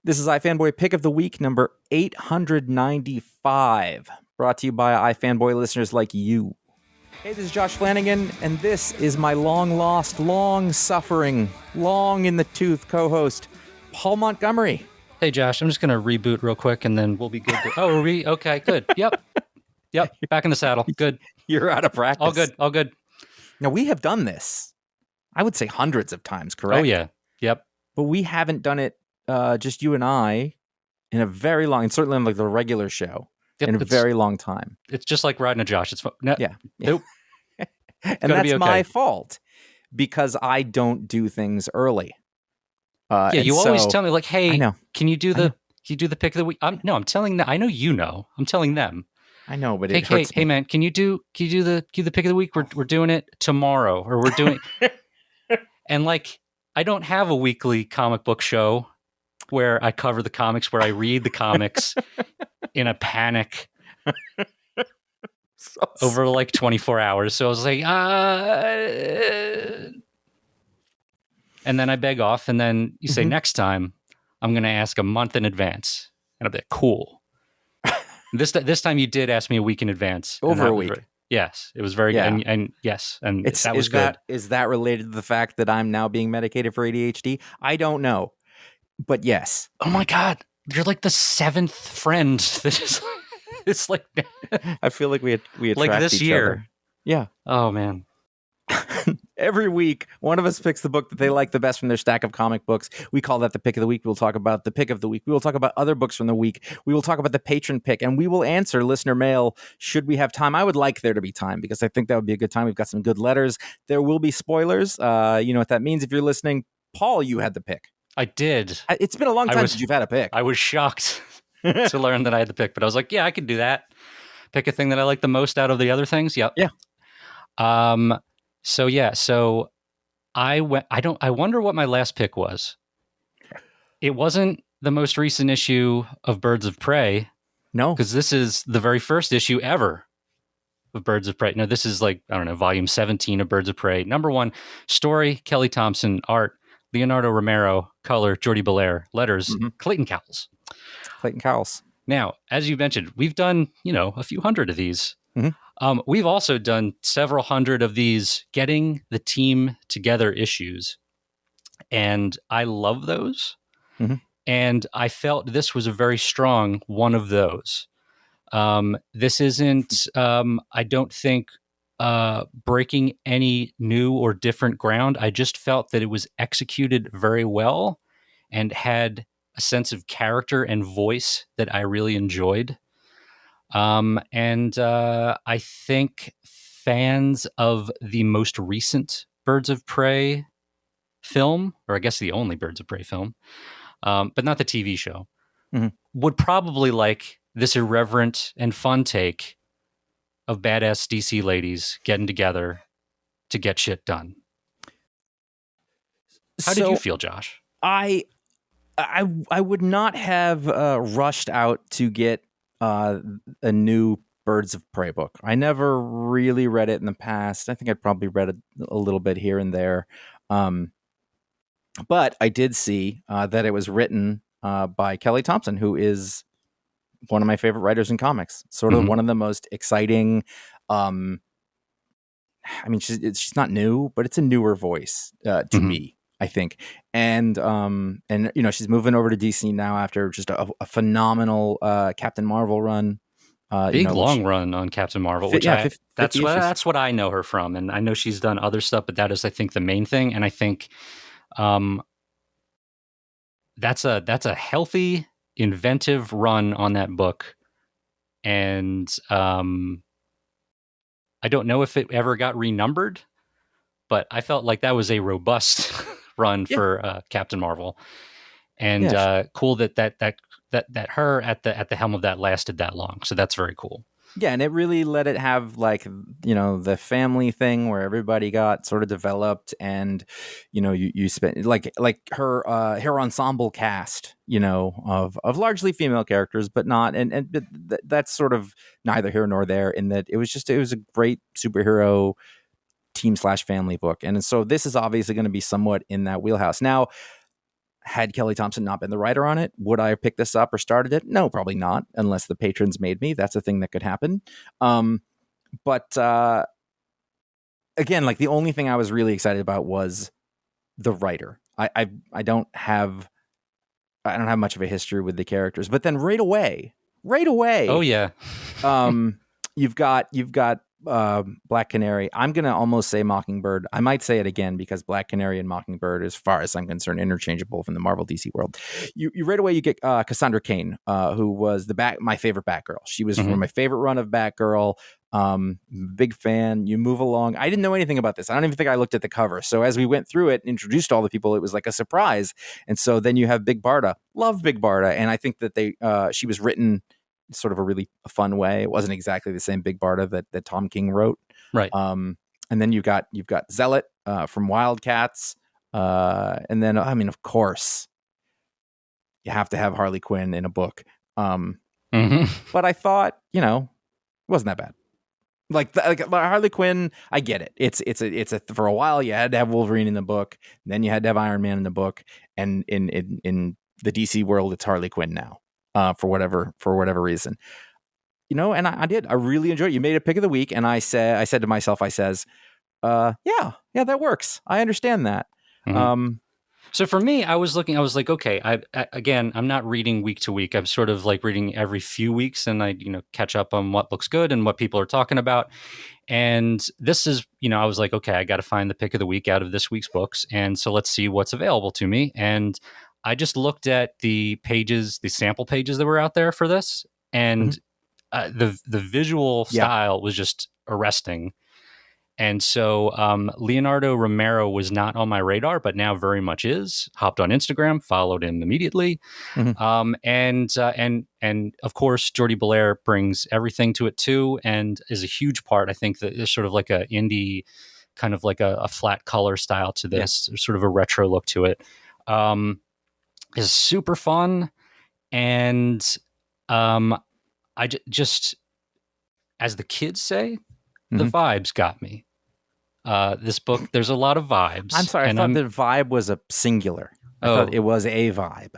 This is iFanboy Pick of the Week number 895, brought to you by iFanboy listeners like you. Hey, this is Josh Flanagan, and this is my long-lost, long-suffering, long-in-the-tooth co-host, Paul Montgomery. Hey, Josh, I'm just going to reboot real quick, and then we'll be good. Okay, good. Yep, back in the saddle. Good. You're out of practice. All good. Now, we have done this, I would say hundreds of times, correct? Oh, yeah. Yep. But we haven't done it, just you and I, in a very long, and certainly on like the regular show, in a very long time. It's just like riding a Josh. It's fun. No, yeah. Nope. And that's my fault because I don't do things early. You always tell me like, "Hey, can you do the pick of the week?" I'm telling them. I know you know. I'm telling them. I know, but it hurts me. Hey, man, can you do the pick of the week? We're doing it tomorrow, or we're doing. And like, I don't have a weekly comic book show where I cover the comics, where I read the comics in a panic over like 24 hours. So I was like, and then I beg off, and then you say, next time I'm going to ask a month in advance. And I'll be like, cool. This time you did ask me a week in advance. Over a week. Yes, it was very good. And yes, and that was good. Is that related to the fact that I'm now being medicated for ADHD? I don't know. But yes. Oh my God. You're like the seventh friend that is it's like I feel like we attract like this each year. Other. Yeah. Oh man. Every week, one of us picks the book that they like the best from their stack of comic books. We call that the pick of the week. We'll talk about the pick of the week. We will talk about other books from the week. We will talk about the patron pick, and we will answer listener mail should we have time. I would like there to be time because I think that would be a good time. We've got some good letters. There will be spoilers. You know what that means if you're listening. Paul, you had the pick. I did. It's been a long time since you've had a pick. I was shocked to learn that I had the pick, but I was like, yeah, I could do that. Pick a thing that I like the most out of the other things. Yep. Yeah. So I wonder what my last pick was. It wasn't the most recent issue of Birds of Prey. No. Because this is the very first issue ever of Birds of Prey. No, this is like, I don't know, volume 17 of Birds of Prey. Number 1, story, Kelly Thompson, art, Leonardo Romero, color, Jordi Belair, letters, Clayton Cowles. Now, as you mentioned, we've done, a few hundred of these. We've also done several hundred of these getting the team together issues. And I love those. And I felt this was a very strong one of those. This isn't, I don't think, breaking any new or different ground. I just felt that it was executed very well and had a sense of character and voice that I really enjoyed. And I think fans of the most recent Birds of Prey film, or I guess the only Birds of Prey film, but not the TV show, would probably like this irreverent and fun take of badass DC ladies getting together to get shit done. How did you feel, Josh? I would not have rushed out to get a new Birds of Prey book. I never really read it in the past. I think I'd probably read it a little bit here and there. But I did see that it was written by Kelly Thompson, who is one of my favorite writers in comics. Sort of one of the most exciting. I mean, she's not new, but it's a newer voice to me, I think. And she's moving over to DC now after just a phenomenal Captain Marvel run. Long run on Captain Marvel, which that's what I know her from. And I know she's done other stuff, but that is, I think, the main thing. And I think that's a healthy, inventive run on that book. And I don't know if it ever got renumbered, but I felt like that was a robust run for Captain Marvel. And cool that her at the helm of that lasted that long. So that's very cool. Yeah, and it really let it have the family thing where everybody got sort of developed, and you spent like her ensemble cast, of largely female characters, but not, and that's sort of neither here nor there in that it was a great superhero team/family book, and so this is obviously going to be somewhat in that wheelhouse. Now, had Kelly Thompson not been the writer on it, would I have picked this up or started it? No, probably not, unless the patrons made me. That's a thing that could happen. But again, like the only thing I was really excited about was the writer. I don't have much of a history with the characters, but then right away, Oh yeah. you've got Black Canary. I'm gonna almost say Mockingbird. I might say it again because Black Canary and Mockingbird, as far as I'm concerned, interchangeable from the Marvel DC world. You right away you get Cassandra Cain, who was my favorite Batgirl. She was from my favorite run of Batgirl. Big fan. You move along. I didn't know anything about this. I don't even think I looked at the cover. So as we went through it and introduced all the people, it was like a surprise. And so then you have Big Barda. Love Big Barda, and I think that she was written sort of a really fun way. It wasn't exactly the same Big Barda that Tom King wrote. Right. And then you've got Zealot from Wildcats. And then, I mean, of course, you have to have Harley Quinn in a book. But I thought, it wasn't that bad. Like Harley Quinn, I get it. It's for a while you had to have Wolverine in the book, and then you had to have Iron Man in the book, and in the DC world, it's Harley Quinn now. For whatever reason, and I did. I really enjoyed it. You made a pick of the week, and I said to myself, yeah, that works. I understand that. So for me, I was like, okay, I'm not reading week to week. I'm sort of like reading every few weeks, and I, catch up on what looks good and what people are talking about. And this is, I was like, okay, I got to find the pick of the week out of this week's books. And so let's see what's available to me. And I just looked at the sample pages that were out there for this, and the visual style was just arresting. And so Leonardo Romero was not on my radar, but now very much is. Hopped on Instagram, followed him immediately, and of course Jordi Belair brings everything to it too, and is a huge part. I think that there's sort of like a indie, kind of like a flat color style to this, sort of a retro look to it. Is super fun, and I just, as the kids say, the vibes got me. This book, there's a lot of vibes. I'm sorry, I thought the vibe was a singular. I thought it was a vibe.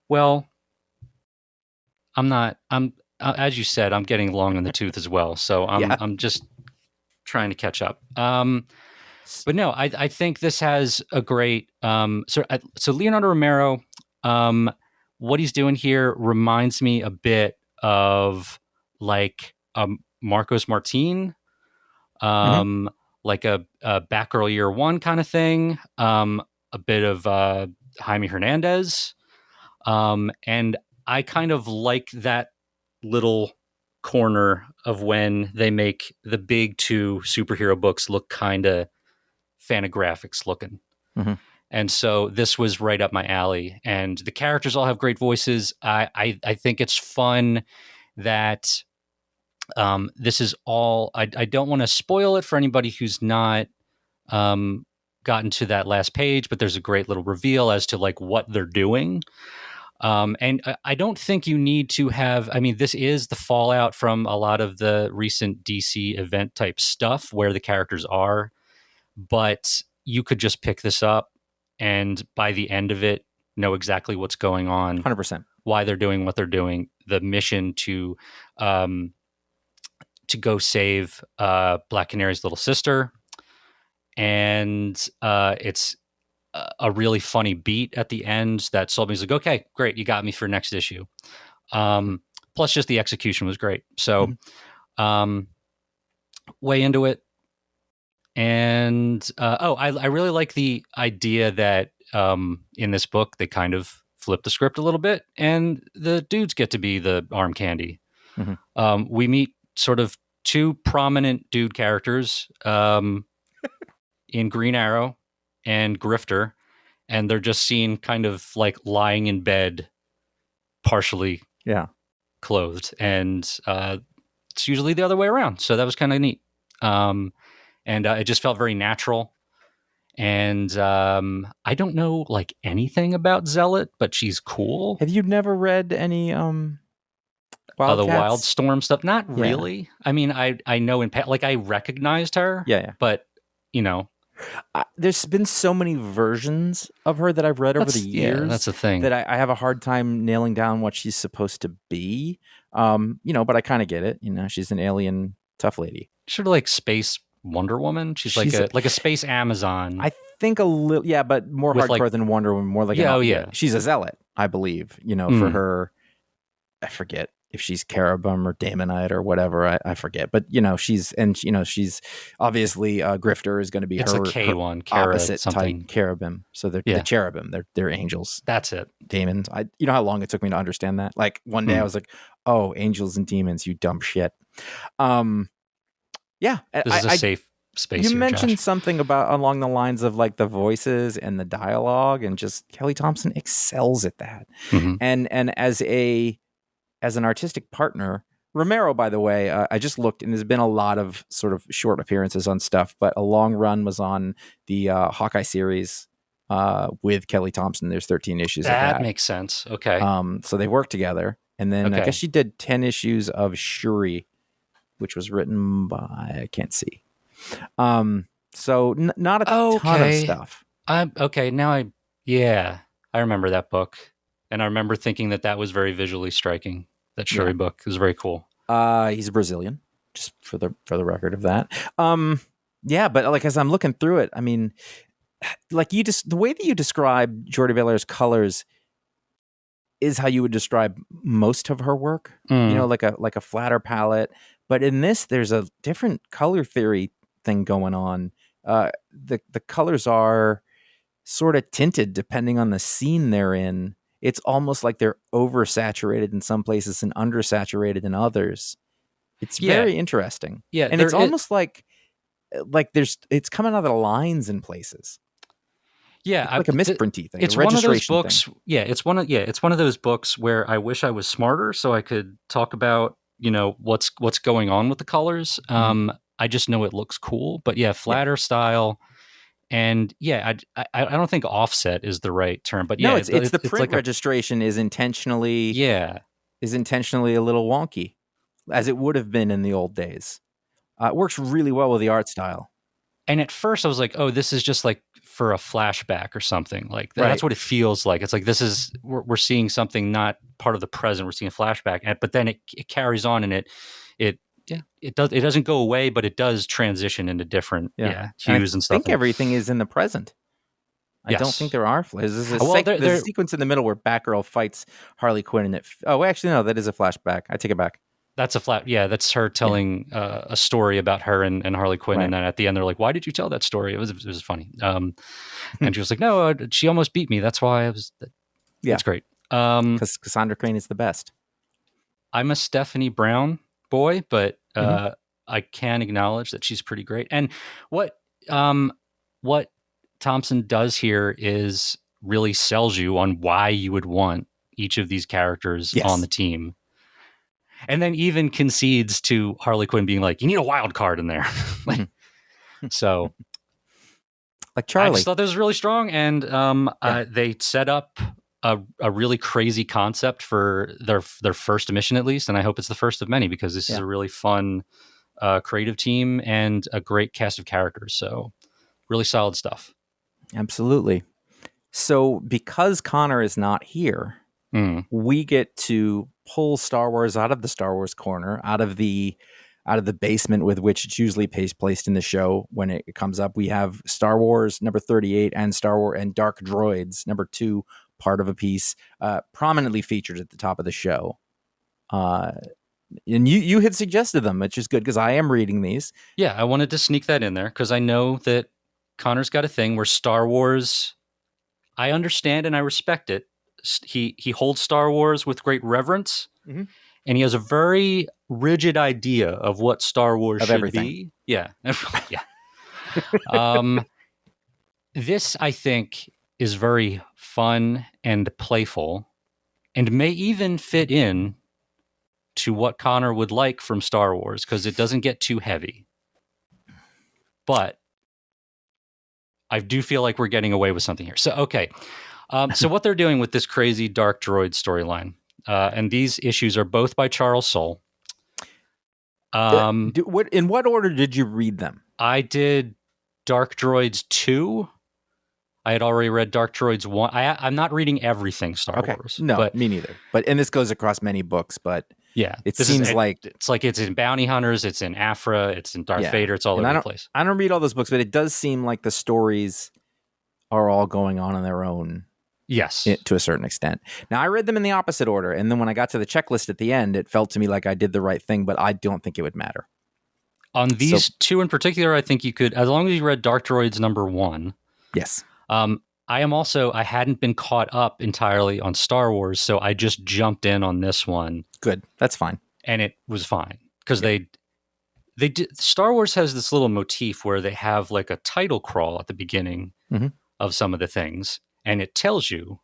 Well, I'm as you said, I'm getting long in the tooth as well. So I'm just trying to catch up. But no, I think this has a great, so Leonardo Romero, what he's doing here reminds me a bit of like Marcos Martin, like a Batgirl Year One kind of thing, a bit of Jaime Hernandez, and I kind of like that little corner of when they make the big two superhero books look kind of Fantagraphics looking. And so this was right up my alley, and the characters all have great voices. I think it's fun that this is all. I don't want to spoil it for anybody who's not gotten to that last page, but there's a great little reveal as to like what they're doing. And I don't think you need to have. I mean, this is the fallout from a lot of the recent DC event type stuff where the characters are, but you could just pick this up and by the end of it, know exactly what's going on, 100%, why they're doing what they're doing, the mission to go save Black Canary's little sister, and it's a really funny beat at the end that sold me. Like, okay, great, you got me for next issue. Plus, just the execution was great. So, way into it. And I really like the idea that in this book they kind of flip the script a little bit, and the dudes get to be the arm candy. We meet sort of two prominent dude characters in Green Arrow and Grifter, and they're just seen kind of like lying in bed, partially clothed, and it's usually the other way around. So that was kind of neat. And it just felt very natural. And I don't know like anything about Zealot, but she's cool. Have you never read any the Wildstorm stuff? Not really. I mean, I know like I recognized her. Yeah. But you know, There's been so many versions of her that I've read over the years. That's the thing. That I have a hard time nailing down what she's supposed to be. But I kind of get it. She's an alien tough lady. Sort of like space Wonder Woman. She's like a space Amazon. I think a little, yeah, but more hardcore than Wonder Woman. More like she's a zealot, I believe. For her, I forget if she's cherubim or daemonite or whatever. I forget, but she's obviously grifter is going to be it's her, a K one opposite something. type cherubim. So they're the cherubim. They're angels. That's it. Demons. You know how long it took me to understand that? Like one day I was like, oh, angels and demons, you dumb shit. Yeah, this is a safe space. You mentioned something about along the lines of like the voices and the dialogue, and just Kelly Thompson excels at that. And as an artistic partner, Romero, by the way, I just looked, and there's been a lot of sort of short appearances on stuff, but a long run was on the Hawkeye series with Kelly Thompson. There's 13 issues of that. That makes sense. Okay. So they worked together, and then I guess she did 10 issues of Shuri, which was written by, I can't see. So not a ton of stuff. Now I remember that book, and I remember thinking that was very visually striking. That Shuri book is very cool. He's a Brazilian, just for the record of that. But like as I'm looking through it, I mean, like the way that you describe Jordie Bellaire's colors is how you would describe most of her work. Like a flatter palette. But in this, there's a different color theory thing going on. The colors are sort of tinted depending on the scene they're in. It's almost like they're oversaturated in some places and undersaturated in others. It's very interesting. Yeah, and it's almost like it's coming out of the lines in places. Yeah, it's like a misprinty thing. It's one of those books. Thing. It's one of those books where I wish I was smarter so I could talk about what's going on with the colors. I just know it looks cool, but flatter style. And I don't think offset is the right term, but no, it's the print registration is intentionally a little wonky, as it would have been in the old days. It works really well with the art style. And at first I was like, oh, this is just like for a flashback or something. Like that's what it feels like. It's like we're seeing something not part of the present. We're seeing a flashback, but then it carries on, and it doesn't go away, but it does transition into different hues and stuff. I think everything is in the present. I don't think there are flashes. There's a sequence in the middle where Batgirl fights Harley Quinn, and actually no, that is a flashback. I take it back. That's that's her telling a story about her and Harley Quinn, and then at the end they're like, "Why did you tell that story?" It was funny. And she was like, "No, she almost beat me. That's why I was." That's great. Because Cassandra Crane is the best. I'm a Stephanie Brown boy, but I can acknowledge that she's pretty great. And what Thompson does here is really sells you on why you would want each of these characters on the team. And then even concedes to Harley Quinn being like, you need a wild card in there. So like Charlie. I just thought this was really strong. And they set up a really crazy concept for their first mission, at least. And I hope it's the first of many, because this is a really fun creative team and a great cast of characters. So really solid stuff. Absolutely. So because Connor is not here, we get to pull Star Wars out of the Star Wars corner, out of the basement with which it's usually placed in the show when it comes up. We have Star Wars number 38 and Star Wars and Dark Droids number 2, part of a piece, prominently featured at the top of the show. And you had suggested them, which is good because I am reading these. Yeah, I wanted to sneak that in there because I know that Connor's got a thing where Star Wars, I understand and I respect it. He holds Star Wars with great reverence, and he has a very rigid idea of what Star Wars should be. Yeah. Yeah. This, I think, is very fun and playful and may even fit in to what Connor would like from Star Wars because it doesn't get too heavy. But I do feel like we're getting away with something here. So, okay. So what they're doing with this crazy Dark Droid storyline, and these issues are both by Charles Soule. In what order did you read them? I did Dark Droids 2. I had already read Dark Droids 1. I'm not reading everything Star Wars. No, but me neither. And this goes across many books, but yeah, it seems like it's in Bounty Hunters, it's in Afra, it's in Darth Vader, it's all over the place. I don't read all those books, but it does seem like the stories are all going on their own. Yes. To a certain extent. Now, I read them in the opposite order, and then when I got to the checklist at the end, it felt to me like I did the right thing, but I don't think it would matter. On these two in particular, I think you could, as long as you read Dark Droids number 1. Yes. I hadn't been caught up entirely on Star Wars, so I just jumped in on this one. Good. That's fine. And it was fine because they did. Star Wars has this little motif where they have like a title crawl at the beginning of some of the things, and it tells you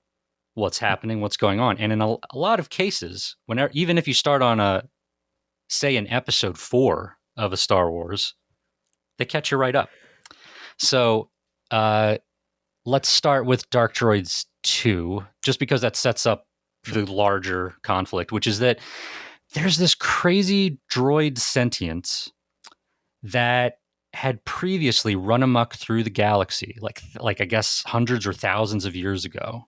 what's happening, what's going on. And in a lot of cases, even if you start on an episode 4 of a Star Wars, they catch you right up. So let's start with Dark Droids 2, just because that sets up the larger conflict, which is that there's this crazy droid sentience that had previously run amok through the galaxy, like I guess hundreds or thousands of years ago,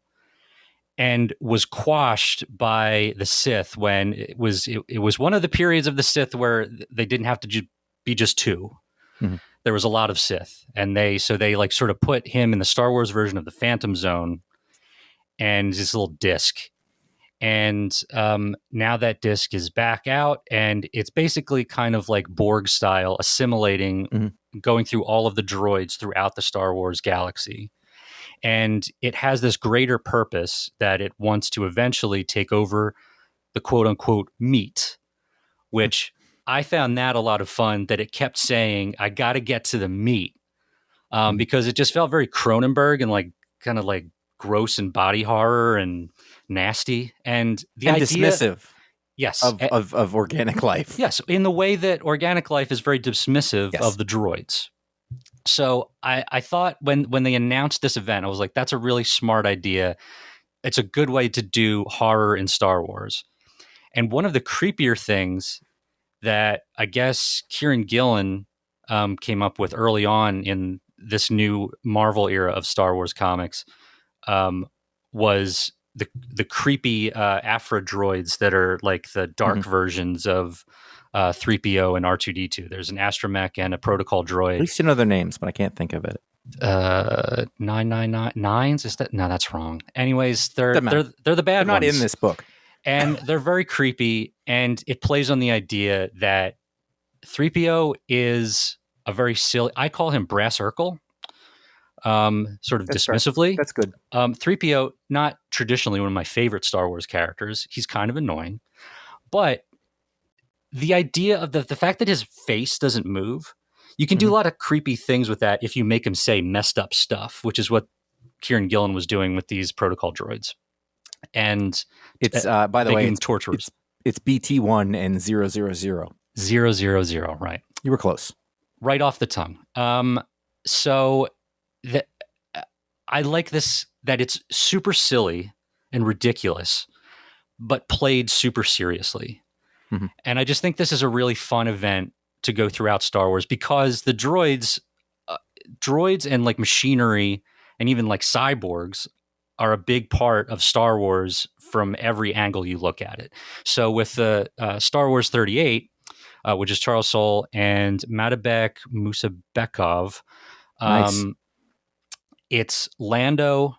and was quashed by the Sith when it was one of the periods of the Sith where they didn't have to be just 2. Mm-hmm. There was a lot of Sith, and they like sort of put him in the Star Wars version of the Phantom Zone and this little disc. And now that disc is back out, and it's basically kind of like Borg style, assimilating, going through all of the droids throughout the Star Wars galaxy. And it has this greater purpose that it wants to eventually take over the quote unquote meat, which I found that a lot of fun, that it kept saying, I got to get to the meat, because it just felt very Cronenberg and like kind of like gross and body horror and nasty. And the idea, dismissive. Yes. Of organic life. Yes. In the way that organic life is very dismissive of the droids. So I thought when they announced this event, I was like, that's a really smart idea. It's a good way to do horror in Star Wars. And one of the creepier things that I guess Kieran Gillen came up with early on in this new Marvel era of Star Wars comics was the creepy Afra droids that are like the dark versions of 3PO and R2D2. There's an astromech and a protocol droid. At least you know their names, but I can't think of it. 999 is that? No, that's wrong. Anyways, they're the bad ones. They're not in this book. And they're very creepy, and it plays on the idea that 3PO is a very silly, I call him Brass Urkel, sort of that's dismissively. Fair. That's good. 3PO, not traditionally one of my favorite Star Wars characters. He's kind of annoying, but the idea of the fact that his face doesn't move, you can do a lot of creepy things with that if you make him say messed up stuff, which is what Kieran Gillen was doing with these protocol droids. And it's by the way, it's torturers. It's BT1 and 000. 000, right? You were close. Right off the tongue. So I like this, that it's super silly and ridiculous, but played super seriously. And I just think this is a really fun event to go throughout Star Wars, because the droids and like machinery and even like cyborgs are a big part of Star Wars from every angle you look at it. So with the Star Wars 38, which is Charles Soule and Madabek Musabekov, nice. It's Lando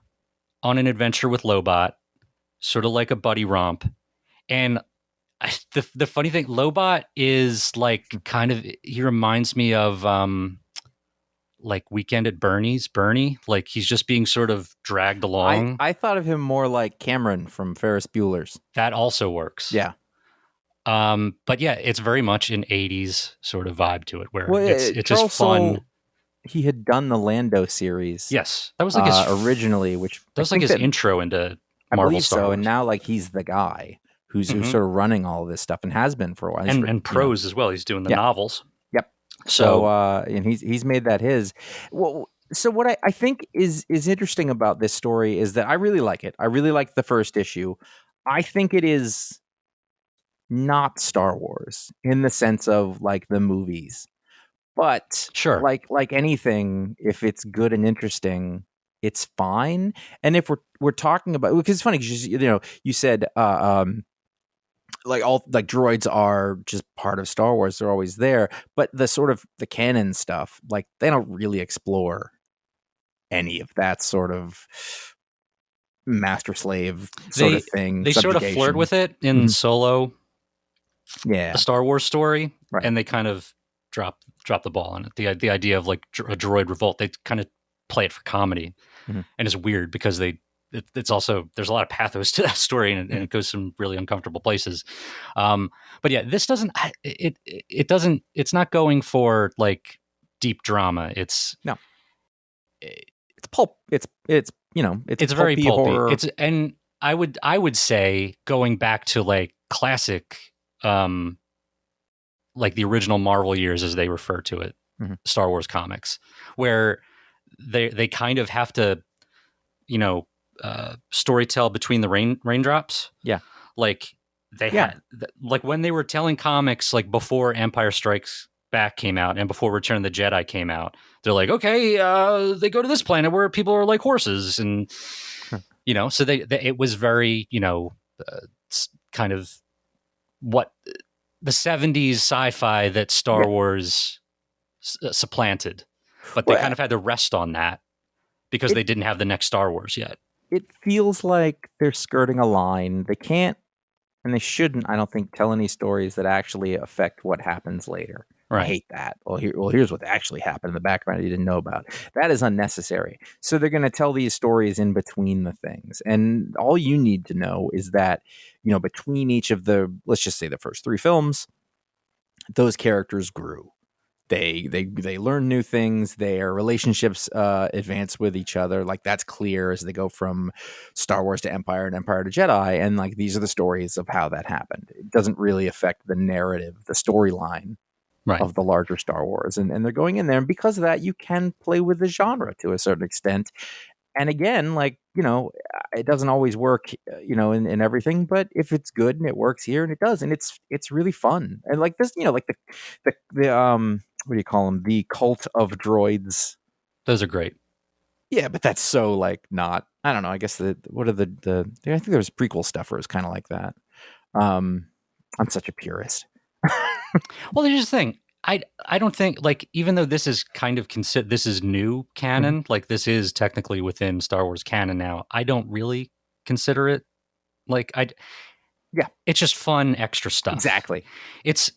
on an adventure with Lobot, sort of like a buddy romp. And the funny thing, Lobot is like kind of, he reminds me of like Weekend at Bernie, like he's just being sort of dragged along. I thought of him more like Cameron from Ferris Bueller's. That also works. Yeah. But yeah, it's very much an 80s sort of vibe to it, where it's just Soule, fun. He had done the Lando series. Yes. That was like his originally, which that was like his intro into Marvel Star Wars. And now like he's the guy who's sort of running all of this stuff and has been for a while. And prose as well. He's doing the novels. Yep. So and he's made that his. Well, so what I think is interesting about this story is that I really like it. I really like the first issue. I think it is not Star Wars in the sense of like the movies, But Sure. like anything, if it's good and interesting, it's fine. And if we're talking about, because it's funny because you said like all like droids are just part of Star Wars, they're always there, but the sort of the canon stuff, like they don't really explore any of that sort of master slave sort of thing. They sort of flirt with it in Solo, yeah, the Star Wars story, right. and they kind of drop the ball on it. The idea of like a droid revolt, they kind of play it for comedy, and it's weird because it's also there's a lot of pathos to that story, and it goes some really uncomfortable places. But yeah, this doesn't it doesn't it's not going for like deep drama. It's pulp. It's it's very pulpy horror. And I would say going back to like classic, like the original Marvel years as they refer to it, Star Wars comics, where they kind of have to, storytell between the raindrops. Yeah. Like they had, like when they were telling comics, like before Empire Strikes Back came out and before Return of the Jedi came out, they're like, okay, they go to this planet where people are like horses, and so they it was very kind of what the 70s sci-fi that Star Wars supplanted, but they kind of had to rest on that because they didn't have the next Star Wars yet. It feels like they're skirting a line. They can't, and they shouldn't, I don't think, tell any stories that actually affect what happens later. Right. I hate that. Here's what actually happened in the background you didn't know about. That is unnecessary. So they're going to tell these stories in between the things. And all you need to know is that, between each of the, let's just say the first 3 films, those characters grew. They learn new things. Their relationships advance with each other. Like that's clear as they go from Star Wars to Empire and Empire to Jedi. And like these are the stories of how that happened. It doesn't really affect the narrative, the storyline of the larger Star Wars. And they're going in there. And because of that, you can play with the genre to a certain extent. And again, like, it doesn't always work, in everything, but if it's good and it works here and it does, and it's really fun. And like this, like the what do you call them? The cult of droids. Those are great. Yeah, but that's so like not, I don't know. I guess I think there was prequel stuff where it was kind of like that. I'm such a purist. Well, here's the thing. I don't think, like, even though this is kind of this is new canon, like this is technically within Star Wars canon now, I don't really consider it like it's just fun extra stuff. Exactly. It's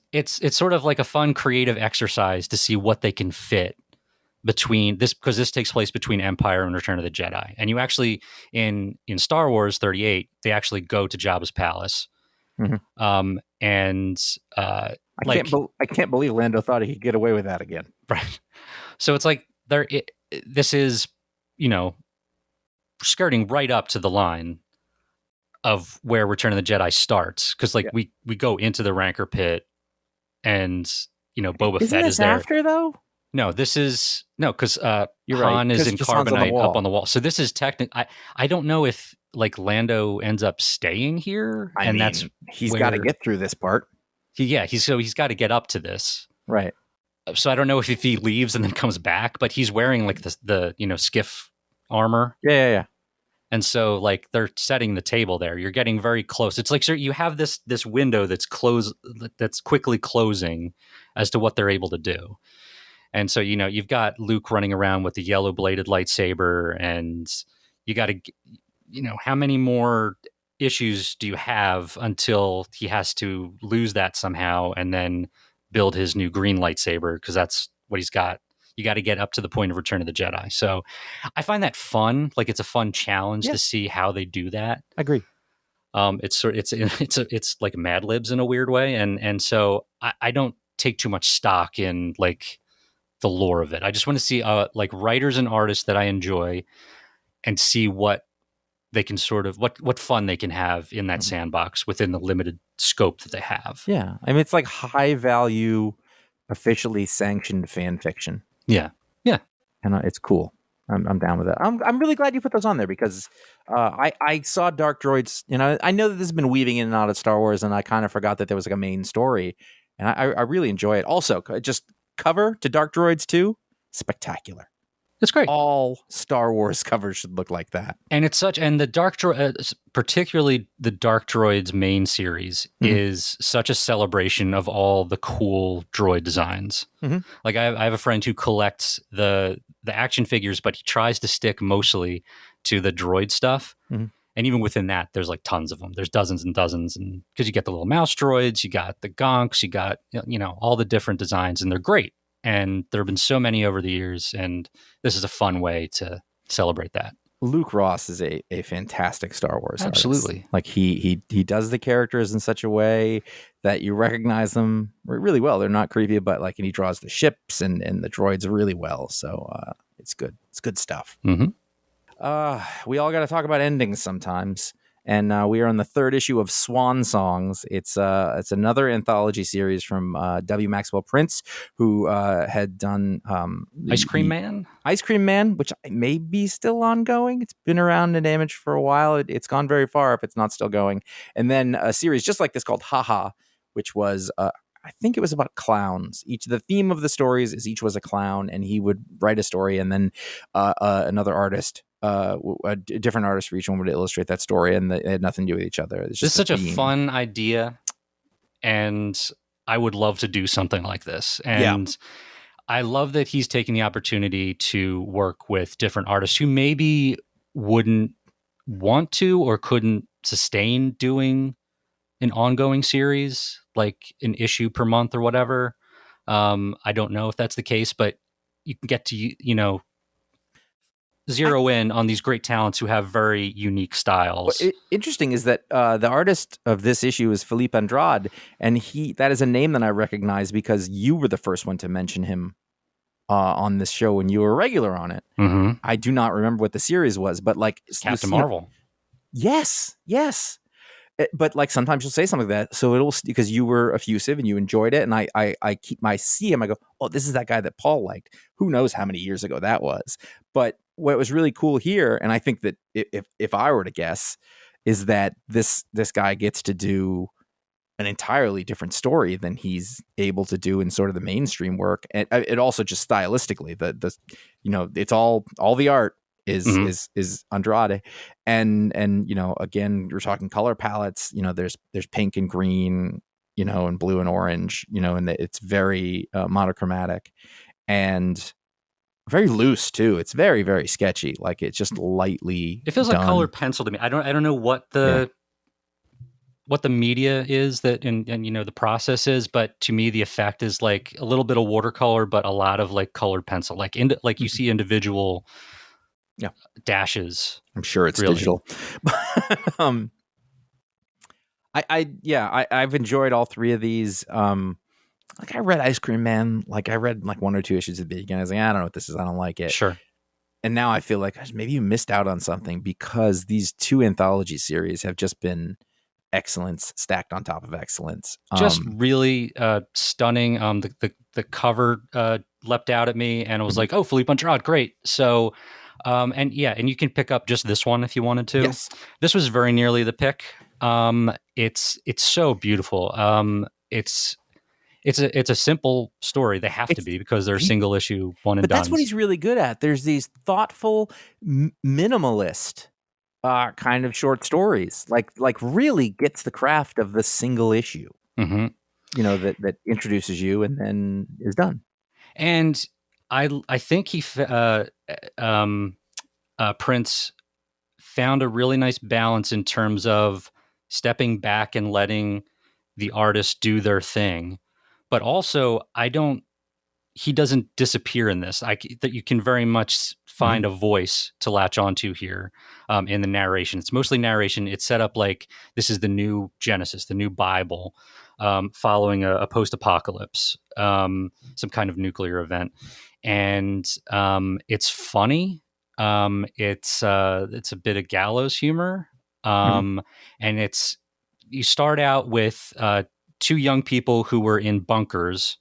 sort of like a fun creative exercise to see what they can fit between this, because this takes place between Empire and Return of the Jedi. And you actually in Star Wars 38, they actually go to Jabba's palace. I can't believe Lando thought he could get away with that again. Right. So it's like this is, skirting right up to the line of where Return of the Jedi starts. Cause like we go into the Rancor pit and, Boba Fett is there. After though? No, this is because you're Han right. is in carbonite up on the wall. So this is technically, I don't know if like Lando ends up staying here. That's he's got to get through this part. He's got to get up to this. Right. So I don't know if he leaves and then comes back, but he's wearing like the skiff armor. Yeah. And so like they're setting the table there. You're getting very close. It's like, so you have this window that's quickly closing as to what they're able to do. And so, you've got Luke running around with the yellow bladed lightsaber, and you got to, how many more issues do you have until he has to lose that somehow and then build his new green lightsaber? Because that's what he's got. You got to get up to the point of Return of the Jedi. So I find that fun. Like it's a fun challenge to see how they do that. I agree. It's like Mad Libs in a weird way. And so I don't take too much stock in like the lore of it. I just want to see like writers and artists that I enjoy and see what they can sort of, what fun they can have in that sandbox within the limited scope that they have. Yeah. I mean, it's like high value, officially sanctioned fan fiction. Yeah. Yeah. And it's cool. I'm down with that. I'm really glad you put those on there because I saw Dark Droids. I know that this has been weaving in and out of Star Wars, and I kind of forgot that there was like a main story, and I really enjoy it. Also, just cover to Dark Droids 2, spectacular. It's great. All Star Wars covers should look like that. And it's and the particularly the Dark Droids main series is such a celebration of all the cool droid designs. Like I have a friend who collects the action figures, but he tries to stick mostly to the droid stuff. And even within that, there's like tons of them. There's dozens and dozens, and because you get the little mouse droids, you got the gonks, you got all the different designs, and they're great. And there have been so many over the years, and this is a fun way to celebrate that. Luke Ross is a fantastic Star Wars Absolutely. artist. Like he does the characters in such a way that you recognize them really well. They're not creepy, but and he draws the ships and the droids really well. So it's good. It's good stuff. We all got to talk about endings sometimes. And we are on the third issue of Swan Songs. It's another anthology series from W. Maxwell Prince, who had done Ice Cream Man, which may be still ongoing. It's been around in Image for a while. It's gone very far if it's not still going. And then a series just like this called Ha Ha, which was I think it was about clowns. The theme of the stories is each was a clown, and he would write a story, and then another artist. A different artist for each one would illustrate that story, and they had nothing to do with each other. It's just such a fun idea, and I would love to do something like this. And I love that he's taking the opportunity to work with different artists who maybe wouldn't want to or couldn't sustain doing an ongoing series, like an issue per month or whatever. I don't know if that's the case, but you can get to, zero in on these great talents who have very unique styles. Interesting is that the artist of this issue is Philippe Andrade, and that is a name that I recognize because you were the first one to mention him on this show when you were a regular on it. I do not remember what the series was, but like Captain Marvel. Yes. But like sometimes you'll say something like that, so it'll because you were effusive and you enjoyed it, and I see him, I go, oh, this is that guy that Paul liked. Who knows how many years ago that was? But what was really cool here, and I think that if I were to guess, is that this guy gets to do an entirely different story than he's able to do in sort of the mainstream work, and it also just stylistically, it's all the art is Andrade, and again, we're talking color palettes. There's pink and green, and blue and orange, and it's very monochromatic and very loose too. It's very, very sketchy. Like it's just lightly. It feels done. like colored pencil to me. I don't know what the media is that and the process is, but to me the effect is like a little bit of watercolor, but a lot of like colored pencil. Like you see individual dashes. I'm sure it's really digital. I've enjoyed all three of these. Like I read Ice Cream Man, like I read like one or two issues at the beginning. I was like, I don't know what this is. I don't like it. Sure. And now I feel like maybe you missed out on something because these two anthology series have just been excellence stacked on top of excellence. Just really stunning. The cover leapt out at me, and it was like, oh, Philippe Andrade, great. So, and you can pick up just this one if you wanted to. Yes. This was very nearly the pick. It's so beautiful. It's a simple story. They have to be because they're single issue one and done. But that's what he's really good at. There's these thoughtful, minimalist kind of short stories. Like really gets the craft of the single issue. That introduces you and then is done. And I think Prince found a really nice balance in terms of stepping back and letting the artist do their thing. But also, he doesn't disappear in this. That you can very much find a voice to latch onto here in the narration. It's mostly narration. It's set up like this is the new Genesis, the new Bible, following a post-apocalypse, some kind of nuclear event. And it's funny. It's a bit of gallows humor. And you start out with two young people who were in bunkers.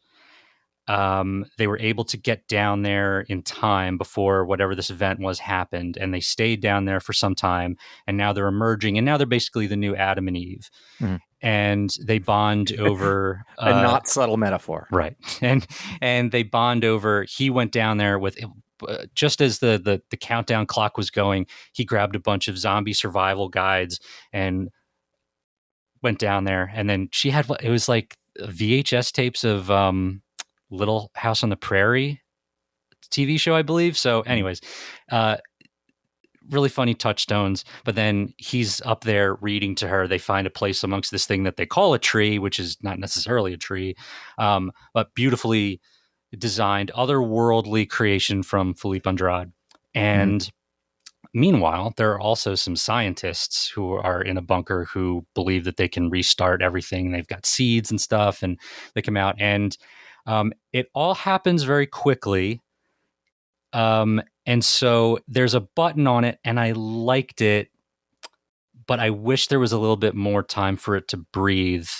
They were able to get down there in time before whatever this event was happened, and they stayed down there for some time, and now they're emerging, and now they're basically the new Adam and Eve. and they bond over a not subtle metaphor, right? And they bond over. He went down there with just as the countdown clock was going. He grabbed a bunch of zombie survival guides and went down there. And then she had, it was like VHS tapes of Little House on the Prairie TV show, I believe. So, anyways, really funny touchstones. But then he's up there reading to her. They find a place amongst this thing that they call a tree, which is not necessarily a tree, but beautifully designed, otherworldly creation from Philippe Andrade. And meanwhile, there are also some scientists who are in a bunker who believe that they can restart everything. They've got seeds and stuff, and they come out, and it all happens very quickly. And so there's a button on it, and I liked it, but I wish there was a little bit more time for it to breathe.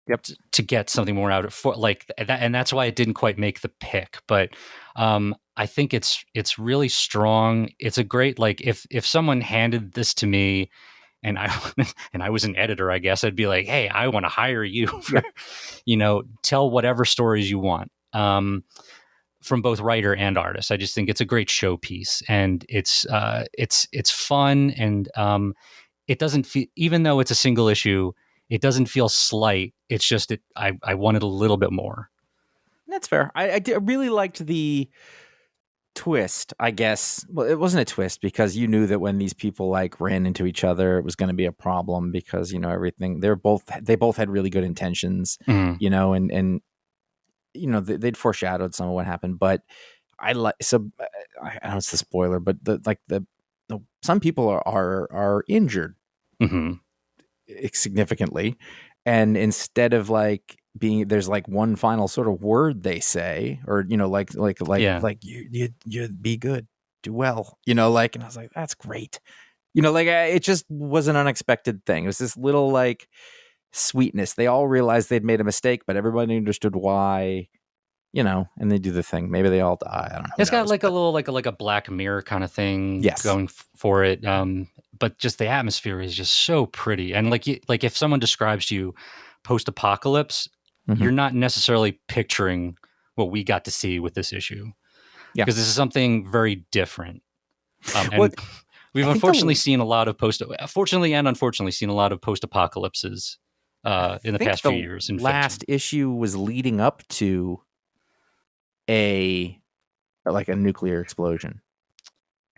Yep. To get something more out of it, like that, and that's why it didn't quite make the pick. But I think it's really strong. It's a great, like, if someone handed this to me, and I was an editor, I guess I'd be like, hey, I want to hire you for, tell whatever stories you want. From both writer and artist. I just think it's a great showpiece, and it's fun, and it doesn't feel, even though it's a single issue, it doesn't feel slight. It's just I wanted a little bit more. That's fair. I really liked the twist, I guess. Well, it wasn't a twist because you knew that when these people like ran into each other, it was going to be a problem because everything. They both had really good intentions, and they'd foreshadowed some of what happened, but I know it's the spoiler, but some people are injured significantly, and instead of like being, there's like one final sort of word they say, or you be good, do well, and I was like, that's great, it just was an unexpected thing. It was this little like sweetness. They all realized they'd made a mistake, but everybody understood why, and they do the thing. Maybe they all die. I don't know. It's got like a little like a Black Mirror kind of thing going for it. But just the atmosphere is just so pretty. And like if someone describes to you post-apocalypse, you're not necessarily picturing what we got to see with this issue. Yeah. Because this is something very different. And we've unfortunately seen a lot of fortunately and unfortunately seen a lot of post-apocalypses in the past few years. In last issue was leading up to a nuclear explosion,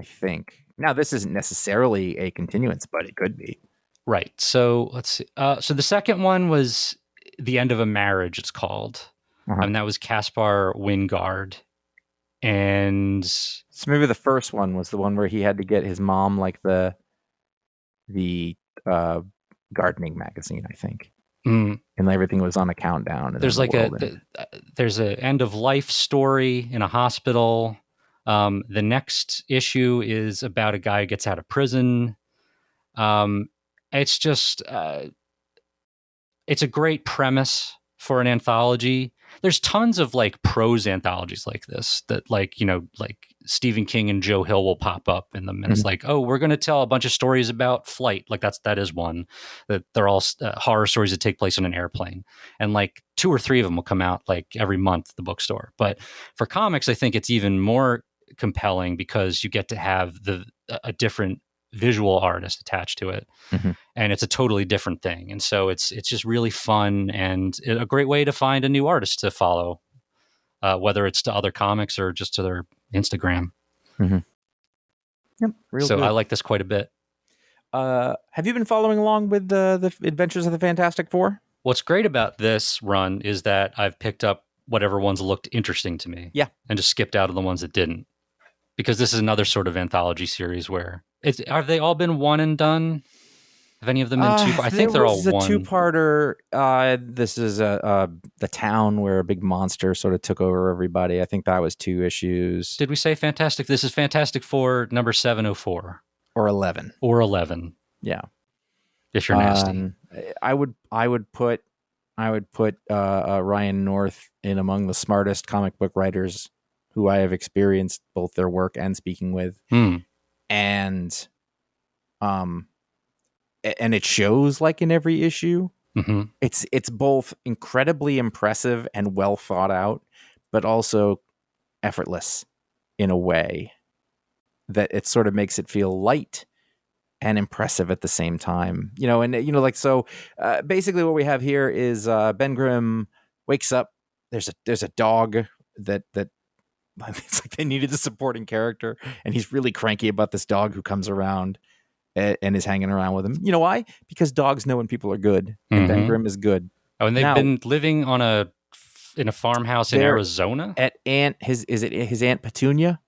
I think. Now, this isn't necessarily a continuance, but it could be. Right. So let's see. So the second one was The End of a Marriage, it's called. And that was Caspar Wingard. And so maybe the first one was the one where he had to get his mom like the gardening magazine, I think. And everything was on a countdown. There's like there's an end of life story in a hospital. The next issue is about a guy who gets out of prison. It's just it's a great premise for an anthology. There's tons of like prose anthologies like this that like Stephen King and Joe Hill will pop up in them, and it's like, oh, we're going to tell a bunch of stories about flight. Like that is one that they're all horror stories that take place on an airplane, and like 2 or 3 of them will come out like every month at the bookstore. But for comics, I think it's even more compelling because you get to have a different visual artist attached to it, and it's a totally different thing. And so it's just really fun and a great way to find a new artist to follow, whether it's to other comics or just to their Instagram. Yep, so good. I like this quite a bit. Have you been following along with the Adventures of the Fantastic Four? What's great about this run is that I've picked up whatever ones looked interesting to me, and just skipped out of the ones that didn't, because this is another sort of anthology series where have they all been one and done? Have any of them been two? I think they're all one. This is a two-parter. This is the town where a big monster sort of took over everybody. I think that was 2 issues. Did we say Fantastic? This is Fantastic Four number 704 or 11 or 11. Yeah, if you're nasty. I would put Ryan North in among the smartest comic book writers who I have experienced both their work and speaking with. And and it shows like in every issue. Mm-hmm. It's both incredibly impressive and well thought out, but also effortless in a way that it sort of makes it feel light and impressive at the same time. Like so. Basically, what we have here is Ben Grimm wakes up. There's a dog that it's like they needed a supporting character, and he's really cranky about this dog who comes around and is hanging around with him. You know why? Because dogs know when people are good, and Ben Grimm is good. Oh, and they've been living in a farmhouse in Arizona at his Aunt Petunia.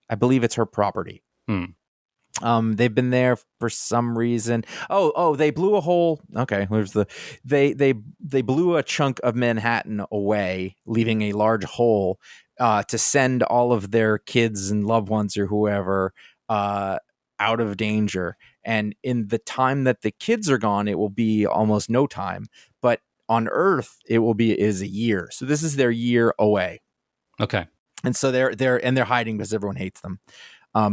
I believe it's her property. They've been there for some reason. They blew a hole. Okay, they blew a chunk of Manhattan away, leaving a large hole to send all of their kids and loved ones or whoever out of danger. And in the time that the kids are gone, it will be almost no time. But on Earth, is a year. So this is their year away. Okay. And so they're hiding because everyone hates them.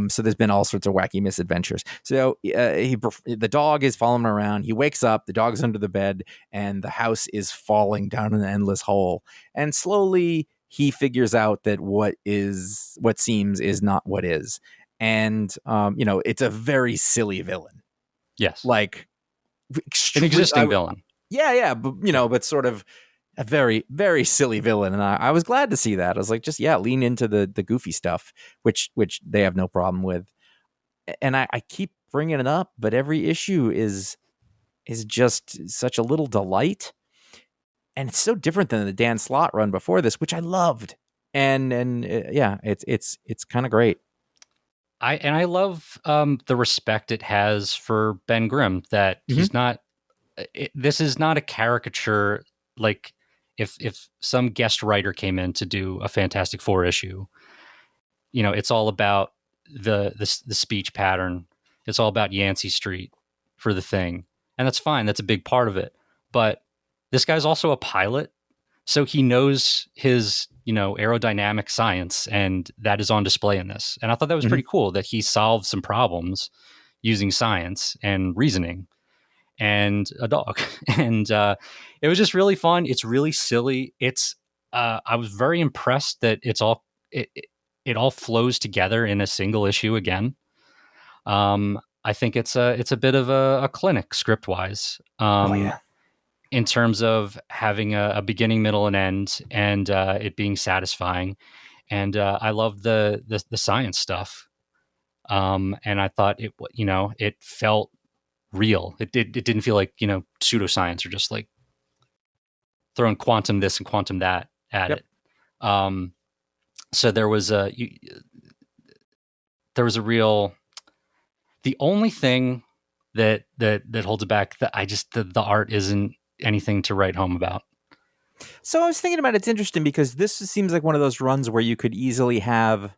So there's been all sorts of wacky misadventures. So the dog is following him around. He wakes up, the dog's under the bed, and the house is falling down an endless hole. And slowly he figures out that what seems is not what is. And it's a very silly villain. Yes, like an existing villain. Yeah, but sort of a very, very silly villain. And I was glad to see that. I was like, lean into the goofy stuff, which they have no problem with. And I keep bringing it up, but every issue is just such a little delight. And it's so different than the Dan Slott run before this, which I loved. And it's kind of great. I love the respect it has for Ben Grimm, that he's not. This is not a caricature like if some guest writer came in to do a Fantastic Four issue. It's all about the speech pattern. It's all about Yancey Street for the Thing, and that's fine. That's a big part of it. But this guy's also a pilot, so he knows his aerodynamic science, and that is on display in this. And I thought that was pretty cool that he solved some problems using science and reasoning and a dog. And it was just really fun. It's really silly. I was very impressed that it all flows together in a single issue again. I think it's a bit of a clinic script wise. In terms of having a beginning, middle, and end, and it being satisfying. And I love the science stuff. And I thought it felt real. It didn't feel like pseudoscience or just like throwing quantum this and quantum that at it. So there was a real. The only thing that holds it back, that the art isn't anything to write home about. So I was thinking about it's interesting because this seems like one of those runs where you could easily have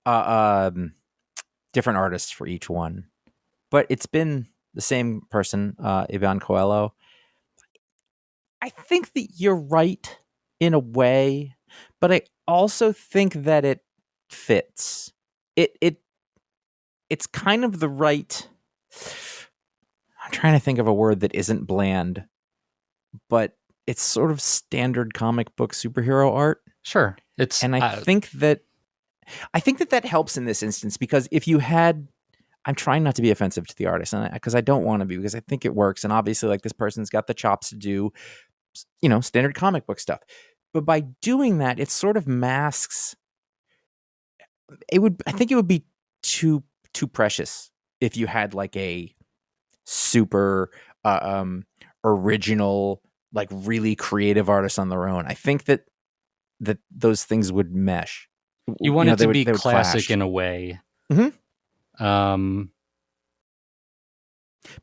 different artists for each one, but it's been the same person, Ivan Coelho. I think that you're right in a way, but I also think that it fits. It's kind of the right. I'm trying to think of a word that isn't bland, but it's sort of standard comic book superhero art. Sure. I think that helps in this instance, because if you had, I'm trying not to be offensive to the artist, and because I don't want to be, because I think it works. And obviously, like, this person's got the chops to do, standard comic book stuff. But by doing that, it sort of masks. I think it would be too precious if you had like a super original, like really creative artist on their own. I think that those things would mesh. You want it to be classic in a way. Mm-hmm.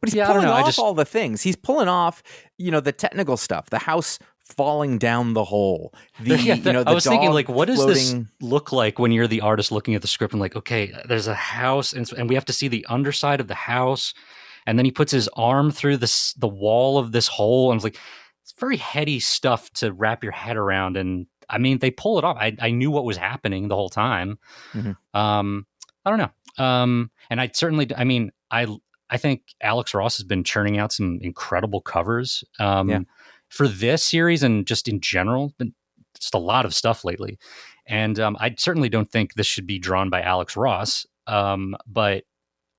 But he's pulling off all the things. He's pulling off, the technical stuff, the house falling down the hole. I was thinking, like, what does this look like when you're the artist looking at the script and like, okay, there's a house and we have to see the underside of the house. And then he puts his arm through the wall of this hole. And it's like, it's very heady stuff to wrap your head around. And I mean, they pull it off. I knew what was happening the whole time. Mm-hmm. I don't know. And I certainly, I mean, I think Alex Ross has been churning out some incredible covers Yeah. for this series and just in general. Been just a lot of stuff lately. And I certainly don't think this should be drawn by Alex Ross. But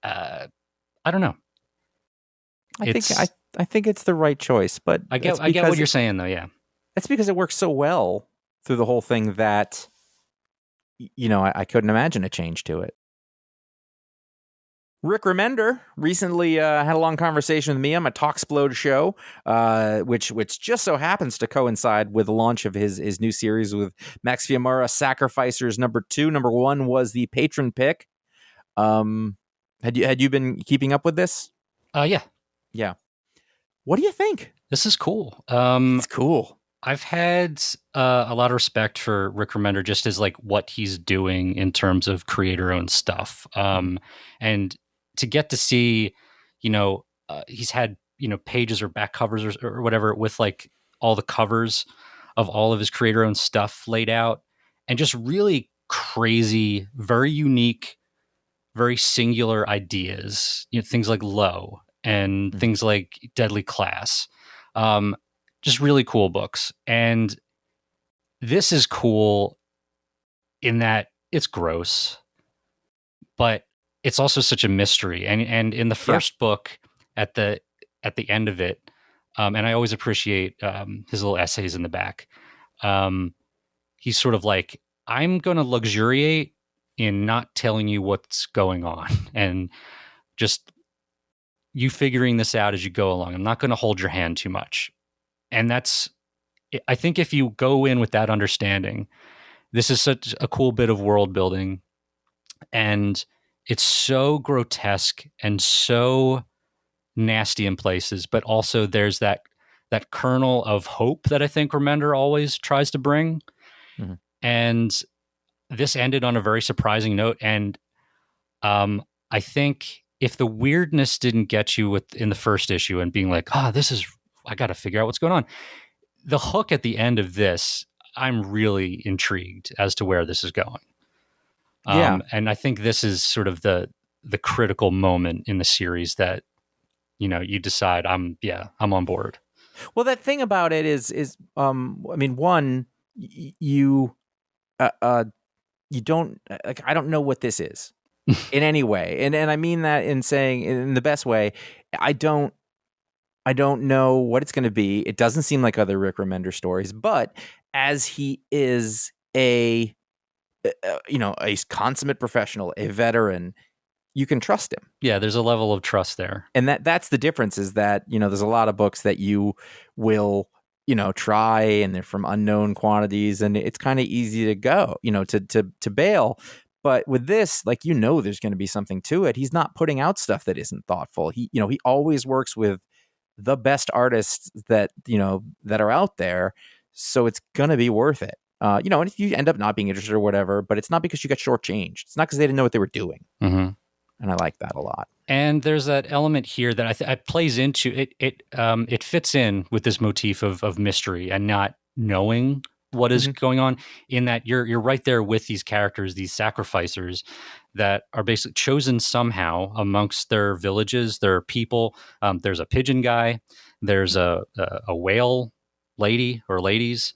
I don't know. I think it's the right choice, but I get what you're saying though. Yeah. It's because it works so well through the whole thing that, I couldn't imagine a change to it. Rick Remender recently had a long conversation with me on my Talksplode show, which just so happens to coincide with the launch of his new series with Max Fiamara, Sacrificers #2. Number 1 was the Patron Pick. Had you been keeping up with this? Yeah. Yeah. What do you think? This is cool. It's cool. I've had a lot of respect for Rick Remender just as like what he's doing in terms of creator-owned stuff. And to get to see, he's had, pages or back covers or whatever with like all the covers of all of his creator-owned stuff laid out and just really crazy, very unique, very singular ideas, things like Low and things like Deadly Class. Just really cool books. And this is cool in that it's gross, but it's also such a mystery. And in the first book at the end of it, and I always appreciate his little essays in the back. He's sort of like, I'm going to luxuriate in not telling you what's going on and just you figuring this out as you go along. I'm not going to hold your hand too much. And I think if you go in with that understanding, this is such a cool bit of world building, and it's so grotesque and so nasty in places, but also there's that kernel of hope that I think Remender always tries to bring. Mm-hmm. And this ended on a very surprising note. And I think if the weirdness didn't get you in the first issue and being like, I got to figure out what's going on, the hook at the end of this, I'm really intrigued as to where this is going. And I think this is sort of the critical moment in the series that, you decide I'm on board. Well, that thing about it is one, you don't, like, I don't know what this is in any way. And I mean that in saying in the best way. I don't know what it's going to be. It doesn't seem like other Rick Remender stories, but as he is a consummate professional, a veteran, you can trust him. Yeah, there's a level of trust there. And that's the difference, is that, there's a lot of books that you will, try, and they're from unknown quantities, and it's kind of easy to go, to bail. But with this, like, there's going to be something to it. He's not putting out stuff that isn't thoughtful. He always works with the best artists that are out there, so it's gonna be worth it. And if you end up not being interested or whatever, but it's not because you got shortchanged. It's not because they didn't know what they were doing. Mm-hmm. And I like that a lot. And there's that element here that it plays into it. It fits in with this motif of mystery and not knowing what is going on. In that you're right there with these characters, these sacrificers that are basically chosen somehow amongst their villages, their people. There's a pigeon guy. There's a whale lady or ladies.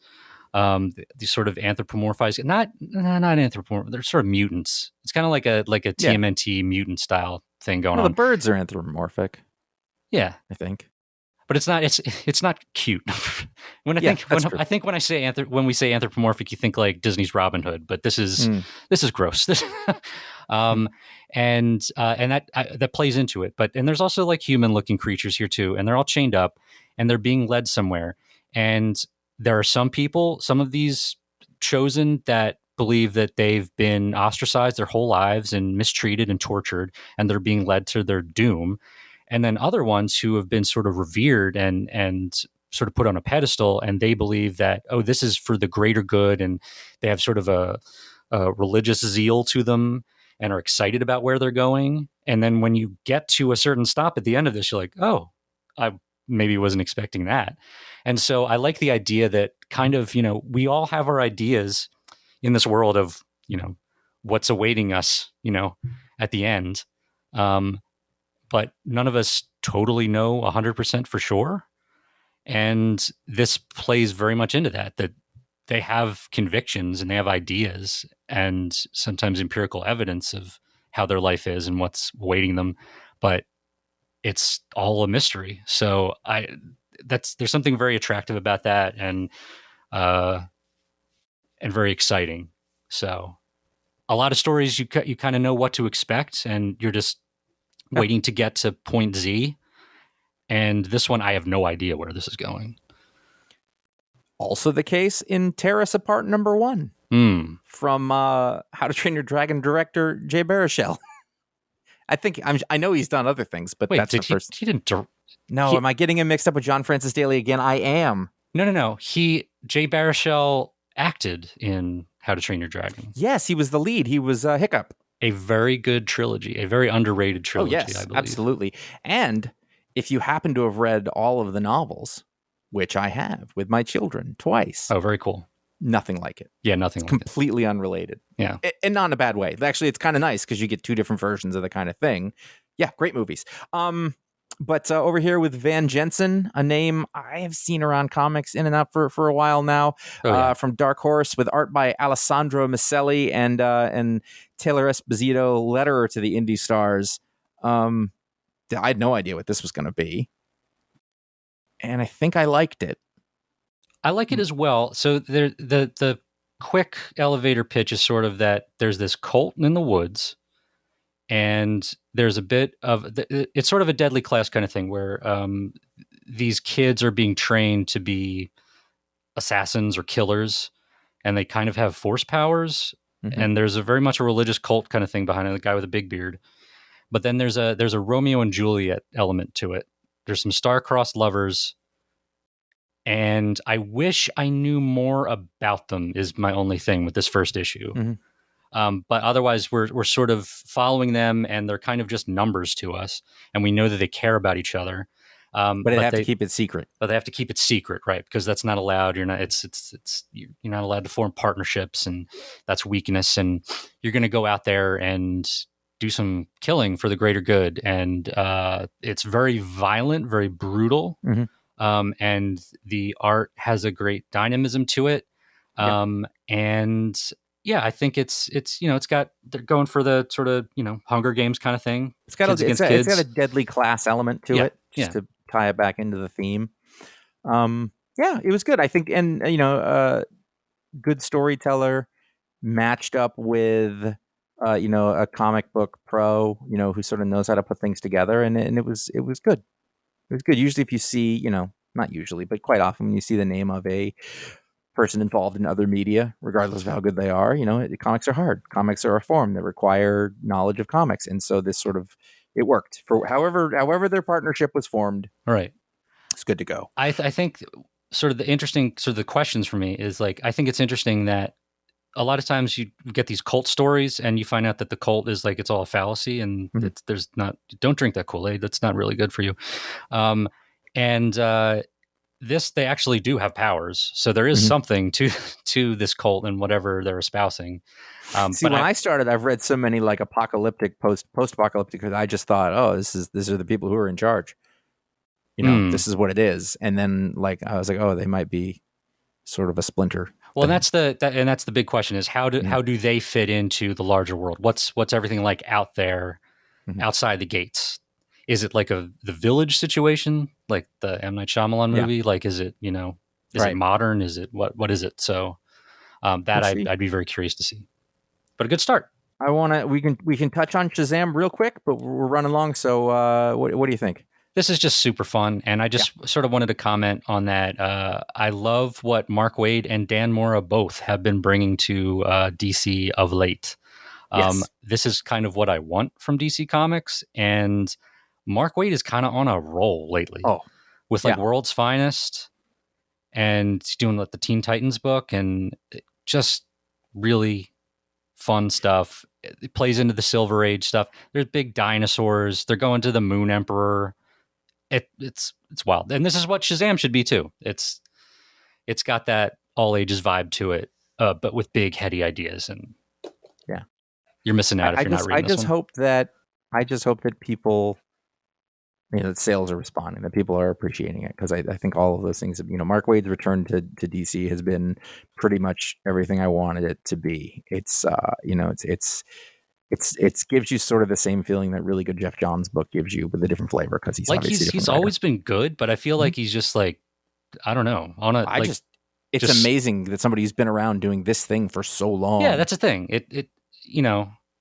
These sort of anthropomorphized, not anthropomorphic. They're sort of mutants. It's kind of like a TMNT mutant style thing going on. The birds are anthropomorphic. Yeah, I think. But it's not cute. When we say anthropomorphic, you think like Disney's Robin Hood, but this is gross. And that plays into it. And there's also like human looking creatures here too, and they're all chained up and they're being led somewhere. And there are some people, some of these chosen, that believe that they've been ostracized their whole lives and mistreated and tortured, and they're being led to their doom. And then other ones who have been sort of revered and sort of put on a pedestal, and they believe that, this is for the greater good, and they have sort of a religious zeal to them and are excited about where they're going. And then when you get to a certain stop at the end of this, you're like, I maybe wasn't expecting that. And so I like the idea that kind of, we all have our ideas in this world of, what's awaiting us, at the end. but none of us totally know 100% for sure. And this plays very much into that they have convictions and they have ideas and sometimes empirical evidence of how their life is and what's awaiting them, but it's all a mystery. So there's something very attractive about that, and very exciting. So a lot of stories you kind of know what to expect, and you're just waiting to get to point Z. And this one, I have no idea where this is going. Also the case in Tear Us Apart #1 from How to Train Your Dragon director Jay Baruchel. I know he's done other things, but that's the first. He didn't. Am I getting him mixed up with John Francis Daley again? I am. No. Jay Baruchel acted in How to Train Your Dragon. Yes, he was the lead. He was Hiccup. A very good trilogy, a very underrated trilogy. Oh, yes, I believe. Absolutely. And if you happen to have read all of the novels, which I have with my children twice. Oh, very cool. Nothing like it. Yeah, nothing like completely unrelated. Yeah. And not in a bad way. Actually, it's kind of nice because you get two different versions of the kind of thing. Yeah, great movies. But over here with Van Jensen, a name I have seen around comics in and out for a while now, from Dark Horse, with art by Alessandro Micelli and Taylor Esposito, letterer to the Indie Stars. I had no idea what this was going to be, and I think I liked it. I like it as well. So the quick elevator pitch is sort of that there's this cult in the woods, and there's a bit of it's sort of a Deadly Class kind of thing where these kids are being trained to be assassins or killers, and they kind of have force powers. Mm-hmm. And there's a very much a religious cult kind of thing behind it, the guy with a big beard. But then there's a Romeo and Juliet element to it. There's some star-crossed lovers, and I wish I knew more about them is my only thing with this first issue. Mm-hmm. But otherwise, we're sort of following them, and they're kind of just numbers to us, and we know that they care about each other. But they have to keep it secret. But they have to keep it secret, right? Because that's not allowed. You're not. You're not allowed to form partnerships, and that's weakness. And you're going to go out there and do some killing for the greater good. And it's very violent, very brutal. Mm-hmm. And the art has a great dynamism to it. And yeah, I think it's got, they're going for the sort of, Hunger Games kind of thing. It's got a Deadly Class element to it, just to tie it back into the theme. It was good. I think, and good storyteller matched up with a comic book pro, who sort of knows how to put things together, and it was good. It was good. Usually if you see, not usually, but quite often when you see the name of a person involved in other media, regardless of how good they are, comics are hard. Comics are a form that require knowledge of comics. And so this sort of, it worked for however their partnership was formed. All right. It's good to go. I think sort of the interesting, sort of the questions for me is like, I think it's interesting that a lot of times you get these cult stories and you find out that the cult is like, it's all a fallacy and don't drink that Kool-Aid. That's not really good for you. This, they actually do have powers. So there is something to this cult and whatever they're espousing. See, when I started, I've read so many like apocalyptic, post-apocalyptic, because I just thought, these are the people who are in charge. This is what it is. And then I was like, they might be sort of a splinter. Well, and that's the big question is how do they fit into the larger world? What's everything like out there, outside the gates? Is it like the Village situation, like the M. Night Shyamalan movie? Like, is it it modern? Is it what is it? So I'd be very curious to see. But a good start. We can touch on Shazam real quick, but we're running long. So what do you think? This is just super fun, and I just sort of wanted to comment on that. I love what Mark Waid and Dan Mora both have been bringing to DC of late. This is kind of what I want from DC Comics, and Mark Waid is kind of on a roll lately. With World's Finest, and he's doing the Teen Titans book, and just really fun stuff. It plays into the Silver Age stuff. There's big dinosaurs. They're going to the Moon Emperor. It's wild, and this is what Shazam should be too. It's got that all ages vibe to it, but with big heady ideas. And you're missing out if you're not reading this one. I just hope that people that sales are responding, that people are appreciating it, because I think all of those things, Mark Waid's return to DC has been pretty much everything I wanted it to be. It's it's gives you sort of the same feeling that really good Jeff Johns book gives you, with a different flavor, because he's Like obviously a different he's writer. always been good, but I feel like he's just like, I don't know, on a it's amazing that somebody who's been around doing this thing for so long. Yeah, that's the thing. It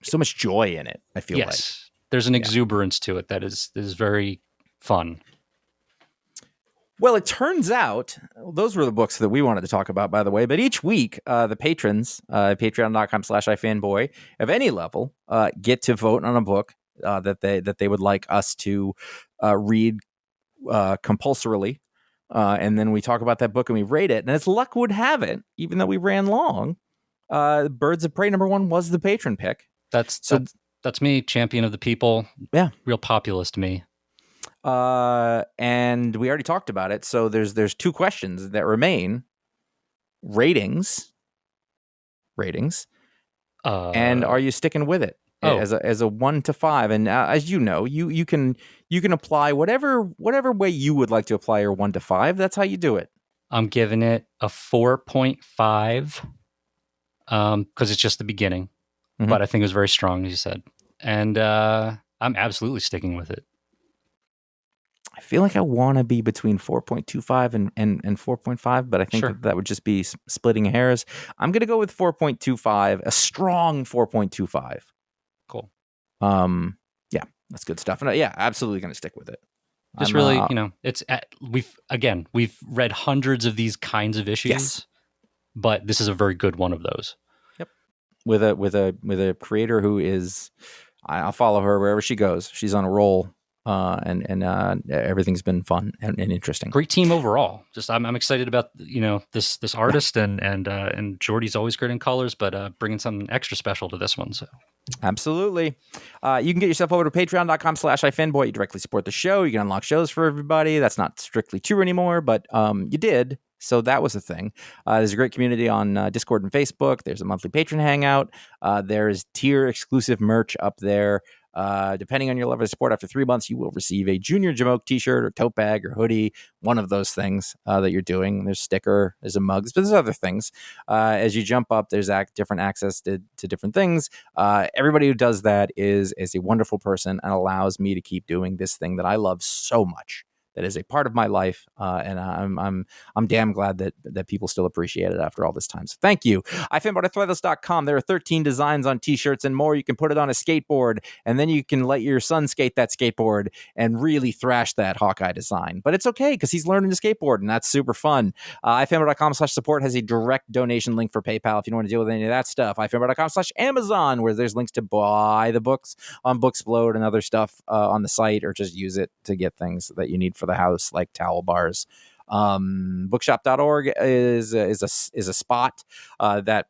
so much joy in it, I feel like. Yes. There's an exuberance to it that is very fun. Well, it turns out those were the books that we wanted to talk about, by the way. But each week, the patrons, patreon.com/iFanboy of any level, get to vote on a book that they would like us to read compulsorily. And then we talk about that book and we rate it. And as luck would have it, even though we ran long, Birds of Prey #1 was the patron pick. That's me, champion of the people. Yeah. Real populist me. And we already talked about it. So there's two questions that remain. Ratings. And are you sticking with it as a 1 to 5? And as you know, you can apply whatever way you would like to apply your 1 to 5. That's how you do it. I'm giving it a 4.5 because it's just the beginning. Mm-hmm. But I think it was very strong, as you said. And I'm absolutely sticking with it. I feel like I want to be between 4.25 and 4.5, but I think that would just be splitting hairs. I'm going to go with 4.25, a strong 4.25. Cool. Yeah, that's good stuff. And absolutely going to stick with it. Just really, it's we've read hundreds of these kinds of issues, but this is a very good one of those. Yep. With a creator who is, I'll follow her wherever she goes. She's on a roll. And everything's been fun and interesting. Great team overall. Just I'm excited about this artist and Jordy's always great in colors, but bringing something extra special to this one. So absolutely, you can get yourself over to patreon.com/iFanboy. You directly support the show. You can unlock shows for everybody. That's not strictly true anymore, but you did. So that was a thing. There's a great community on Discord and Facebook. There's a monthly patron hangout. There's tier exclusive merch up there. Depending on your level of support, after 3 months, you will receive a Junior Jamoke t-shirt or tote bag or hoodie, one of those things that you're doing. There's a sticker, there's a mugs, but there's other things. As you jump up, there's different access to different things. Everybody who does that is a wonderful person and allows me to keep doing this thing that I love so much. That is a part of my life, and I'm damn glad that people still appreciate it after all this time. So thank you. iFanboy.threadless.com. There are 13 designs on t-shirts and more. You can put it on a skateboard, and then you can let your son skate that skateboard and really thrash that Hawkeye design. But it's okay because he's learning to skateboard, and that's super fun. iFanboy.com/support has a direct donation link for PayPal if you don't want to deal with any of that stuff. iFanboy.com/Amazon, where there's links to buy the books on Booksplode and other stuff on the site, or just use it to get things that you need for the house, like towel bars. Bookshop.org is a spot that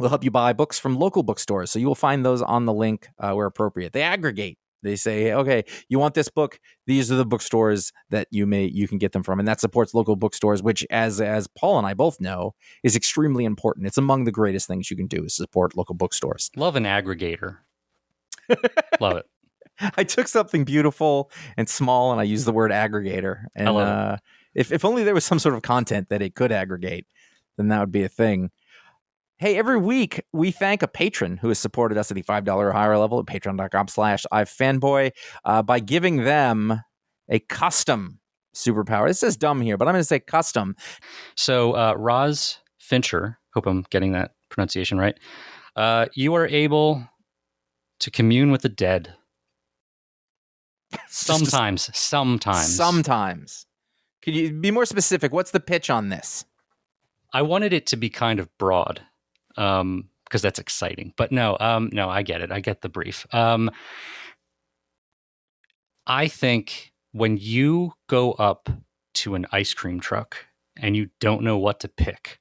will help you buy books from local bookstores. So you will find those on the link where appropriate. They aggregate. They say, okay, you want this book? These are the bookstores that you can get them from, and that supports local bookstores, which, as Paul and I both know, is extremely important. It's among the greatest things you can do is support local bookstores. Love an aggregator. Love it. I took something beautiful and small and I used the word aggregator. And I love it. If only there was some sort of content that it could aggregate, then that would be a thing. Hey, every week we thank a patron who has supported us at the $5 or higher level at patreon.com/iFanboy by giving them a custom superpower. It says dumb here, but I'm going to say custom. So Ras Fletcher, hope I'm getting that pronunciation right. You are able to commune with the dead. Sometimes. Could you be more specific? What's the pitch on this? I wanted it to be kind of broad, because that's exciting. But no, I get it. I get the brief. I think when you go up to an ice cream truck and you don't know what to pick,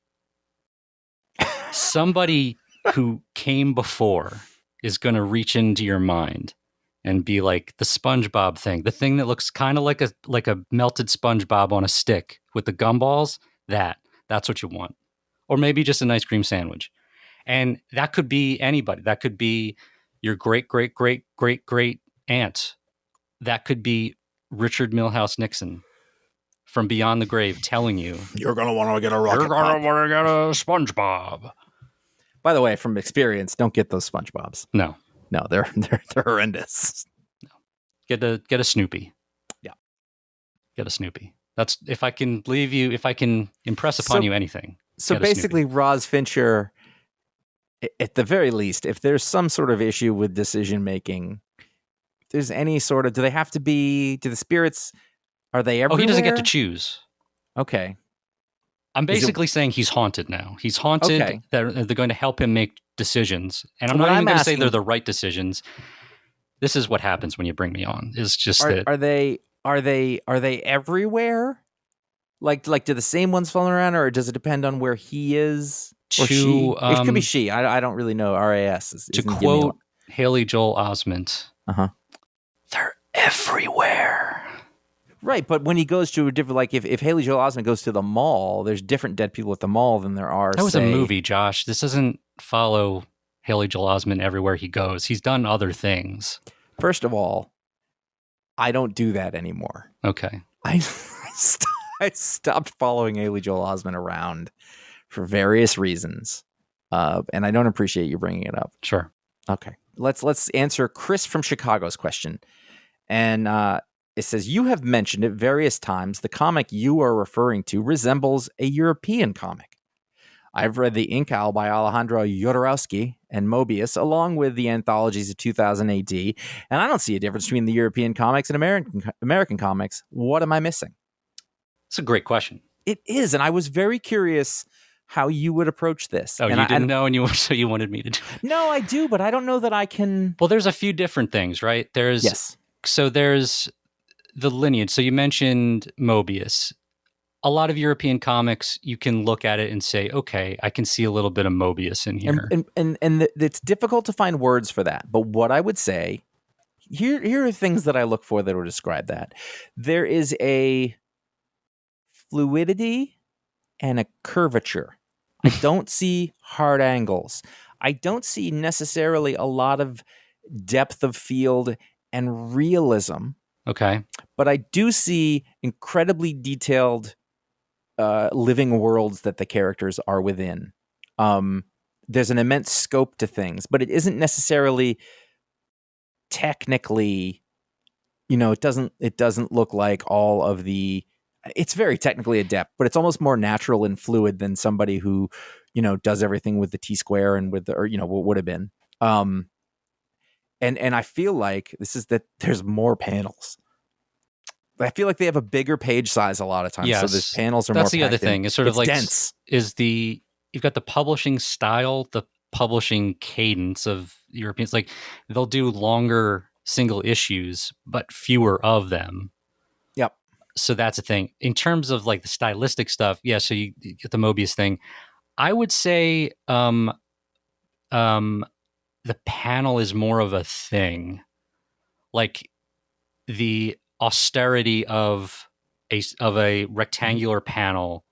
somebody who came before is going to reach into your mind and be like the SpongeBob thing, the thing that looks kind of like a melted SpongeBob on a stick with the gumballs. That's what you want, or maybe just an ice cream sandwich, and that could be anybody. That could be your great aunt. That could be Richard Milhouse Nixon from beyond the grave telling you, you're going to want to get a rocket you're going to want to get a SpongeBob. By the way, from experience, don't get those SpongeBobs. No, they're horrendous. No. Get a Snoopy. Yeah. Get a Snoopy. That's if I can impress upon you anything. So basically, Ras Fletcher, at the very least, if there's some sort of issue with decision making, if there's any sort of, do the spirits, are they everywhere? Oh, he doesn't get to choose. Okay. I'm basically saying he's haunted now. He's haunted. Okay. They're going to help him make decisions. And I'm not even going to say they're the right decisions. This is what happens when you bring me on. Is just that. Are they everywhere? Like do the same ones floating around, or does it depend on where he is? Or she? It could be she. I don't really know. RAS. To quote Haley Joel Osment, they're everywhere. Right, but when he goes to a different, like if Haley Joel Osment goes to the mall, there's different dead people at the mall than there are. That was a movie, Josh. This doesn't follow Haley Joel Osment everywhere he goes. He's done other things. First of all, I don't do that anymore. Okay. I stopped following Haley Joel Osment around for various reasons, and I don't appreciate you bringing it up. Sure. Okay. Let's answer Chris from Chicago's question, and it says, you have mentioned at various times the comic you are referring to resembles a European comic. I've read the Ink Owl by Alejandro Jodorowsky and Mobius, along with the anthologies of 2000 AD, and I don't see a difference between the European comics and American comics. What am I missing? It's a great question. It is, and I was very curious how you would approach this. Oh, and you didn't know, so you wanted me to do it. No, I do, but I don't know that I can... Well, there's a few different things, right? Yes. So there's the lineage. So you mentioned Mobius. A lot of European comics, you can look at it and say, okay, I can see a little bit of Mobius in here. And it's difficult to find words for that. But what I would say, here are things that I look for that would describe that. There is a fluidity and a curvature. I don't see hard angles. I don't see necessarily a lot of depth of field and realism. Okay. But I do see incredibly detailed living worlds that the characters are within. There's an immense scope to things, but it isn't necessarily technically, it doesn't look like all of the, it's very technically adept, but it's almost more natural and fluid than somebody who, does everything with the T-square and with what would have been. And I feel like this is that there's more panels. I feel like they have a bigger page size a lot of times. Yes. So the panels are That's more the other thing. It's sort of like dense. You've got the publishing style, the publishing cadence of Europeans. Like they'll do longer single issues, but fewer of them. Yep. So that's a thing. In terms of like the stylistic stuff, yeah. So you get the Mobius thing. I would say the panel is more of a thing. Like the austerity of a rectangular panel,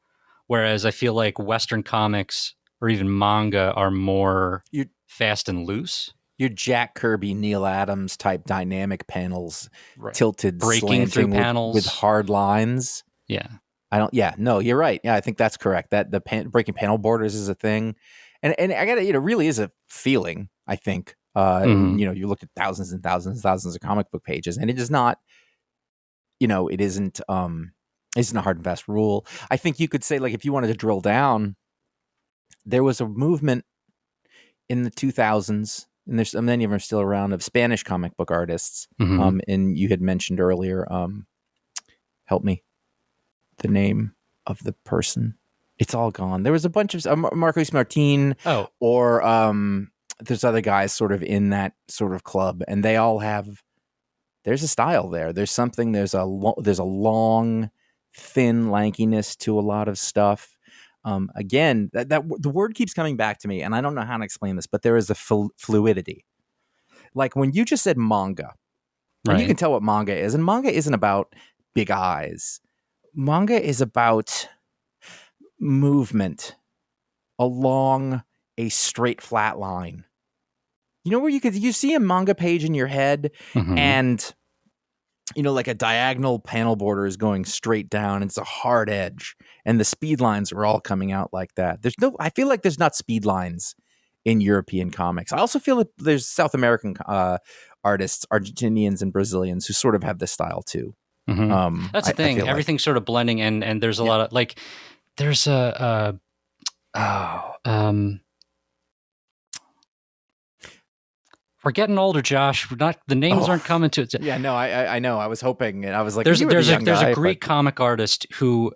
whereas I feel like Western comics or even manga are more fast and loose. Your Jack Kirby, Neil Adams type dynamic panels, right. Tilted, breaking through panels with hard lines. Yeah, no, you're right. Yeah, I think that's correct. That the breaking panel borders is a thing, and I got it really is a feeling. I think you look at thousands and thousands and thousands of comic book pages, and it is not. It isn't a hard and fast rule. I think you could say, like, if you wanted to drill down, there was a movement in the 2000s, and there's many of them are still around, of Spanish comic book artists. Mm-hmm. And you had mentioned earlier, help me, the name of the person. It's all gone. There was a bunch of Marcos Martin. Oh, or there's other guys sort of in that sort of club, and they all have. There's a style there. There's something. There's a long, thin lankiness to a lot of stuff. Again, that the word keeps coming back to me, and I don't know how to explain this, but there is a fluidity. Like when you just said manga, right. And you can tell what manga is, and manga isn't about big eyes. Manga is about movement along a straight, flat line. Where you see a manga page in your head, mm-hmm. and like a diagonal panel border is going straight down. It's a hard edge, and the speed lines are all coming out like that. I feel like there's not speed lines in European comics. I also feel that there's South American artists, Argentinians and Brazilians, who sort of have this style too. That's the thing. Everything's sort of blending, and there's a lot of like, there's we're getting older, Josh. We're not, the names aren't coming to it. Yeah, no, I know. I was hoping, and I was like, there's a Greek comic artist who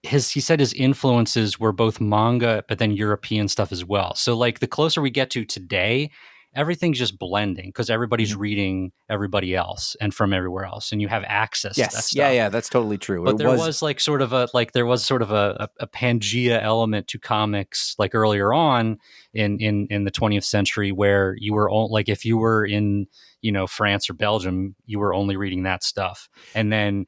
he said his influences were both manga, but then European stuff as well. So like the closer we get to today, everything's just blending because everybody's reading everybody else and from everywhere else, and you have access to that stuff. Yeah, that's totally true. But there was sort of a Pangea element to comics like earlier on in the 20th century, where you were like, if you were in, France or Belgium, you were only reading that stuff, and then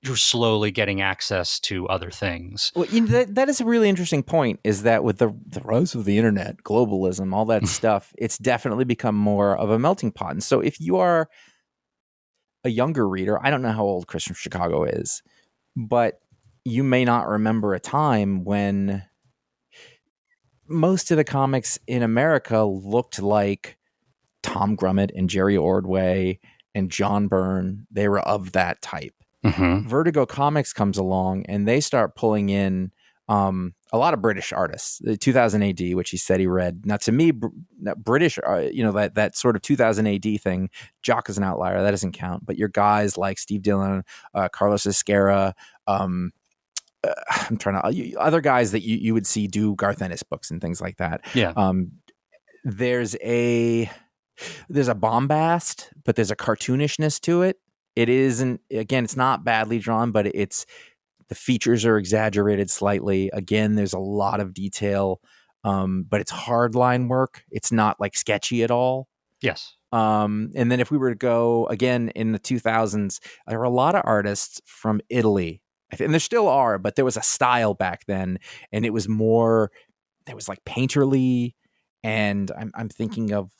you're slowly getting access to other things. Well, that is a really interesting point, is that with the rise of the internet, globalism, all that stuff, it's definitely become more of a melting pot. And so if you are a younger reader, I don't know how old Chris from Chicago is, but you may not remember a time when most of the comics in America looked like Tom Grummett and Jerry Ordway and John Byrne. They were of that type. Vertigo Comics comes along and they start pulling in a lot of British artists. 2000 AD, which he said he read. Now, to me, British, that sort of 2000 AD thing, Jock is an outlier. That doesn't count. But your guys like Steve Dillon, Carlos Esquerra, I'm trying to other guys that you would see do Garth Ennis books and things like that. Yeah. There's a bombast, but there's a cartoonishness to it. It isn't, again, it's not badly drawn, but the features are exaggerated slightly. Again, there's a lot of detail, but it's hardline work. It's not like sketchy at all. Yes. And then if we were to go again in the 2000s, there were a lot of artists from Italy, and there still are, but there was a style back then, and it was more, there was like painterly. And I'm thinking of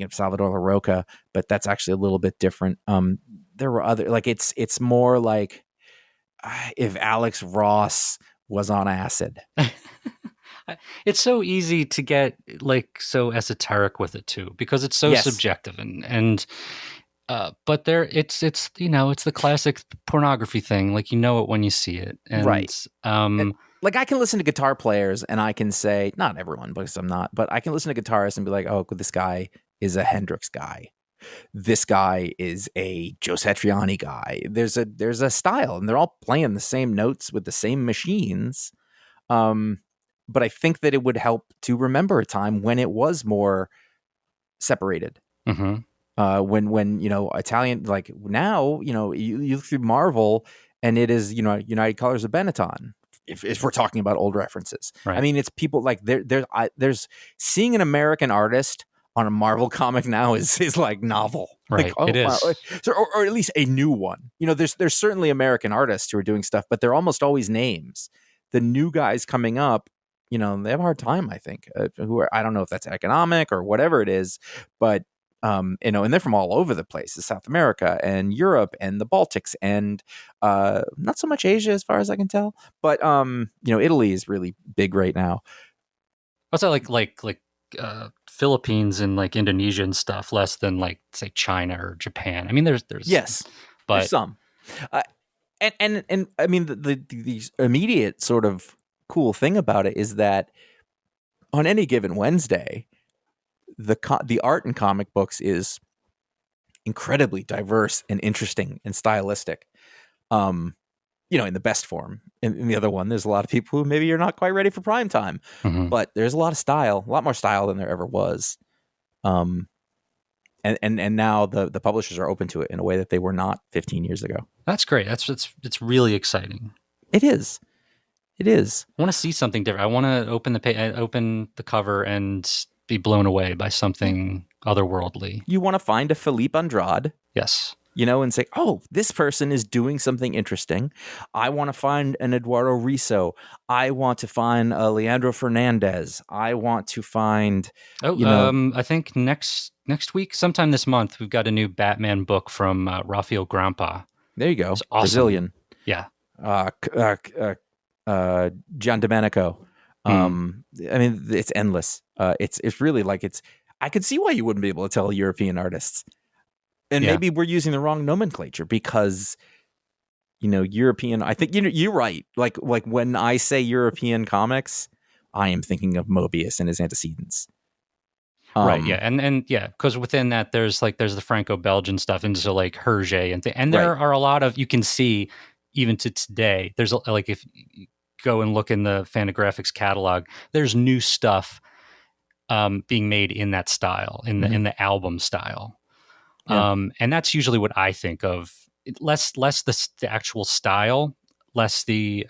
Salvador La Roca, but that's actually a little bit different. There were other, like, it's more like if Alex Ross was on acid. It's so easy to get like so esoteric with it too, because it's so subjective and but there it's it's the classic pornography thing. Like, it when you see it, and, right? Like, I can listen to guitar players and I can say, not everyone, because I'm not, but I can listen to guitarists and be like, oh, this guy is a Hendrix guy. This guy is a Joe Satriani guy. There's a style, and they're all playing the same notes with the same machines. But I think that it would help to remember a time when it was more separated. When Italian, like now, you look through Marvel and it is, United Colors of Benetton. If we're talking about old references, right. I mean, it's people like there's seeing an American artist on a Marvel comic now is like novel, right? Like, it is, so, or at least a new one. There's certainly American artists who are doing stuff, but they're almost always names. The new guys coming up, they have a hard time, I think. I don't know if that's economic or whatever it is, but and they're from all over the place, South America and Europe and the Baltics and not so much Asia as far as I can tell, but Italy is really big right now. Also, like Philippines and like Indonesia and stuff, less than like say China or Japan. I mean, there's yes, but there's some, and I mean the immediate sort of cool thing about it is that on any given Wednesday, the art in comic books is incredibly diverse and interesting and stylistic, in the best form. In the other one, there's a lot of people who maybe you're not quite ready for prime time, but there's a lot of style, a lot more style than there ever was. And now the publishers are open to it in a way that they were not 15 years ago. That's great. It's really exciting. It is. I want to see something different. I want to open the cover and be blown away by something otherworldly. You want to find a Philippe Andrade. Yes. and say, oh, this person is doing something interesting. I want to find an Eduardo Riso. I want to find a Leandro Fernandez. I want to find, I think next week, sometime this month, we've got a new Batman book from Rafael Grampa. there you go. It's awesome. Brazilian. Yeah. Gian Domenico. I mean, it's endless. It's really like I could see why you wouldn't be able to tell European artists. And maybe we're using the wrong nomenclature because, European, I think, you're right. Like when I say European comics, I am thinking of Mobius and his antecedents. Right. Yeah. And because within that, there's the Franco-Belgian stuff, and so like Hergé and there are a lot of, you can see even to today, there's like, if you go and look in the Fantagraphics catalog, there's new stuff being made in that style, in the album style. Yeah. And that's usually what I think of. Less the actual style, less the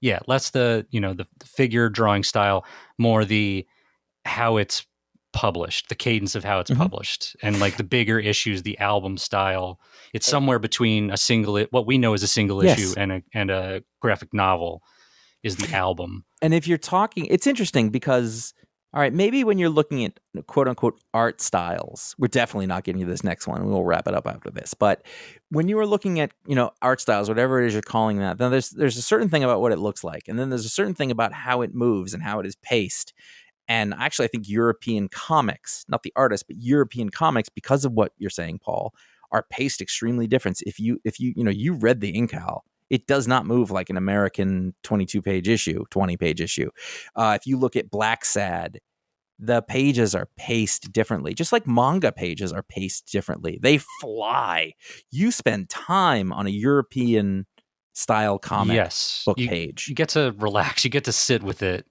the figure drawing style, more the how it's published, the cadence of how it's published, and like the bigger issues, the album style. It's somewhere between what we know as a single issue and a graphic novel is the album. And if you're talking, it's interesting because, all right, maybe when you're looking at quote unquote art styles, we're definitely not getting to this next one. We'll wrap it up after this. But when you were looking at, art styles, whatever it is you're calling that, then there's a certain thing about what it looks like. And then there's a certain thing about how it moves and how it is paced. And actually, I think European comics, not the artists, but European comics, because of what you're saying, Paul, are paced extremely different. If you read the Incal, it does not move like an American 20-page issue. If you look at Black Sad, the pages are paced differently, just like manga pages are paced differently. They fly. You spend time on a European style comic book page. You get to relax. You get to sit with it.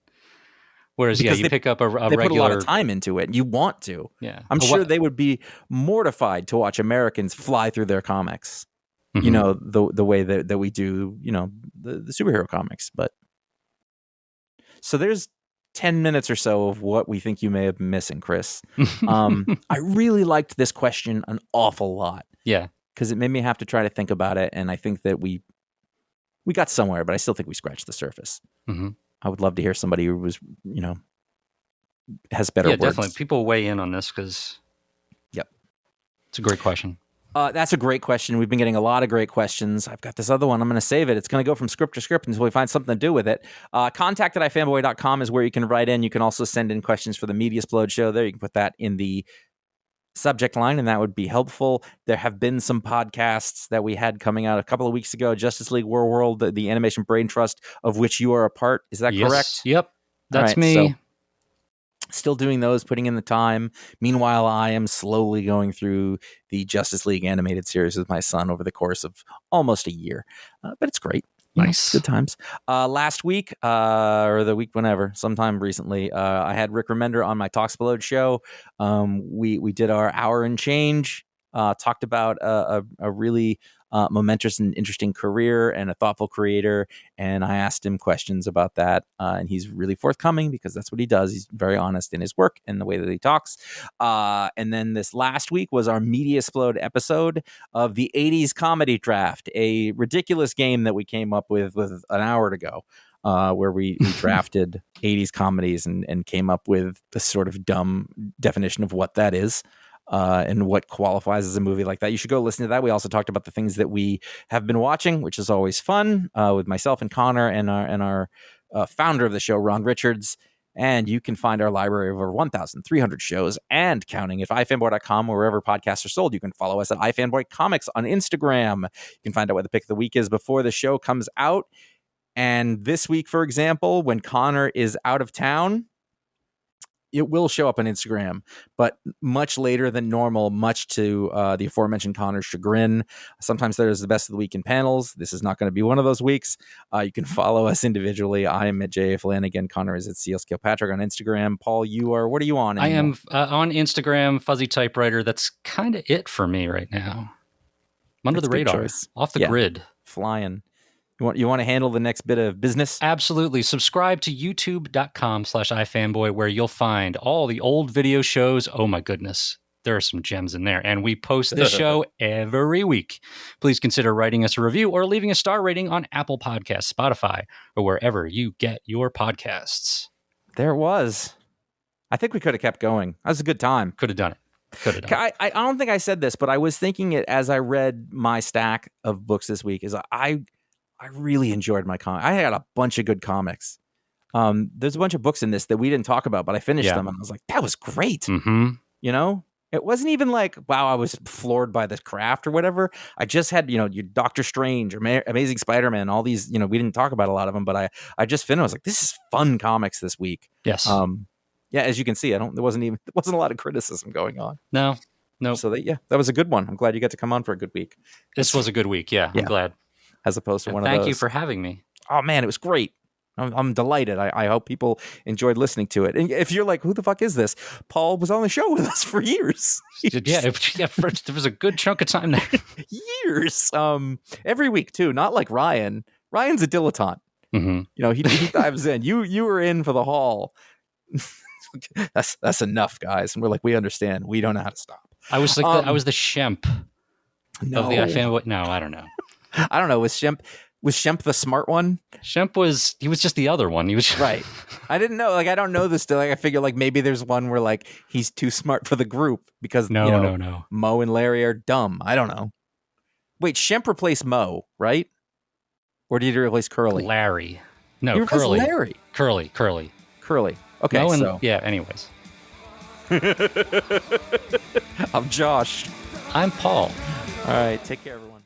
Whereas, because you pick up a they regular... put a lot of time into it, and you want to. Yeah. I'm sure they would be mortified to watch Americans fly through their comics, the way that we do, the superhero comics. But so there's 10 minutes or so of what we think you may have been missing, Chris. I really liked this question an awful lot. Yeah. Because it made me have to try to think about it, and I think that we got somewhere, but I still think we scratched the surface. Mm-hmm. I would love to hear somebody who was, has better words. Yeah, definitely. People weigh in on this because, it's a great question. That's a great question. We've been getting a lot of great questions. I've got this other one. I'm going to save it. It's going to go from script to script until we find something to do with it. Contact at ifanboy.com is where you can write in. You can also send in questions for the Media Explode show there. You can put that in the subject line, and that would be helpful. There have been some podcasts that we had coming out a couple of weeks ago. Justice League World, the Animation Brain Trust, of which you are a part. Is that correct? Yep. That's me. So, still doing those, putting in the time. Meanwhile, I am slowly going through the Justice League animated series with my son over the course of almost a year. But it's great. Nice. Good times. Last week, or the week whenever, sometime recently, I had Rick Remender on my Talksplode show. We did our hour and change, talked about a really momentous and interesting career and a thoughtful creator, and I asked him questions about that, and he's really forthcoming because that's what he does. He's very honest in his work and the way that he talks. And then this last week was our Media Explode episode of the 80s Comedy Draft, a ridiculous game that we came up with an hour to go, where we drafted 80s comedies and came up with a sort of dumb definition of what that is. And what qualifies as a movie like that. You should go listen to that. We also talked about the things that we have been watching, which is always fun, with myself and Connor and our founder of the show, Ron Richards. And you can find our library of over 1,300 shows and counting at ifanboy.com, or wherever podcasts are sold. You can follow us at iFanboy Comics on Instagram. You can find out what the pick of the week is before the show comes out. And this week, for example, when Connor is out of town, it will show up on Instagram, but much later than normal, much to the aforementioned Connor's chagrin. Sometimes there's the best of the week in panels. This is not going to be one of those weeks. You can follow us individually. I am at J.A. Flanagan. Connor is at CLScale Patrick on Instagram. Paul, what are you on? I am on Instagram, Fuzzy Typewriter. That's kind of it for me right now. I'm under the radar, off the grid. Flying. You want to handle the next bit of business? Absolutely. Subscribe to youtube.com/ifanboy, where you'll find all the old video shows. Oh my goodness. There are some gems in there, and we post this show every week. Please consider writing us a review or leaving a star rating on Apple Podcasts, Spotify, or wherever you get your podcasts. There it was. I think we could have kept going. That was a good time. Could have done it. I don't think I said this, but I was thinking it as I read my stack of books this week. Is I really enjoyed my comic. I had a bunch of good comics. There's a bunch of books in this that we didn't talk about, but I finished them and I was like, that was great. Mm-hmm. You know, it wasn't even like, wow, I was floored by the craft or whatever. I just had, your Doctor Strange or Amazing Spider-Man, all these, we didn't talk about a lot of them, but I just finished. I was like, this is fun comics this week. Yes. Yeah, as you can see, there wasn't a lot of criticism going on. No. So that was a good one. I'm glad you got to come on for a good week. This was a good week. Yeah. I'm glad. As opposed to one of those. Thank you for having me. Oh man, it was great. I'm delighted. I hope people enjoyed listening to it. And if you're like, who the fuck is this? Paul was on the show with us for years. There was a good chunk of time there. Years. Every week too. Not like Ryan. Ryan's a dilettante. Mm-hmm. He dives in. You were in for the haul. That's enough, guys. And we're like, we understand. We don't know how to stop. I was like, I was the Shemp of the iFanboy. No, I don't know. I don't know. Was Shemp the smart one? Shemp was just the other one. He was right. I didn't know. Like, I don't know this still. Like, I figure like maybe there's one where like he's too smart for the group because no. Mo and Larry are dumb. I don't know. Wait, Shemp replaced Mo, right? Or did he replace Curly? Larry. No, he replaced Curly. Larry. Curly. Okay. Anyways. I'm Josh. I'm Paul. All right. Take care, everyone.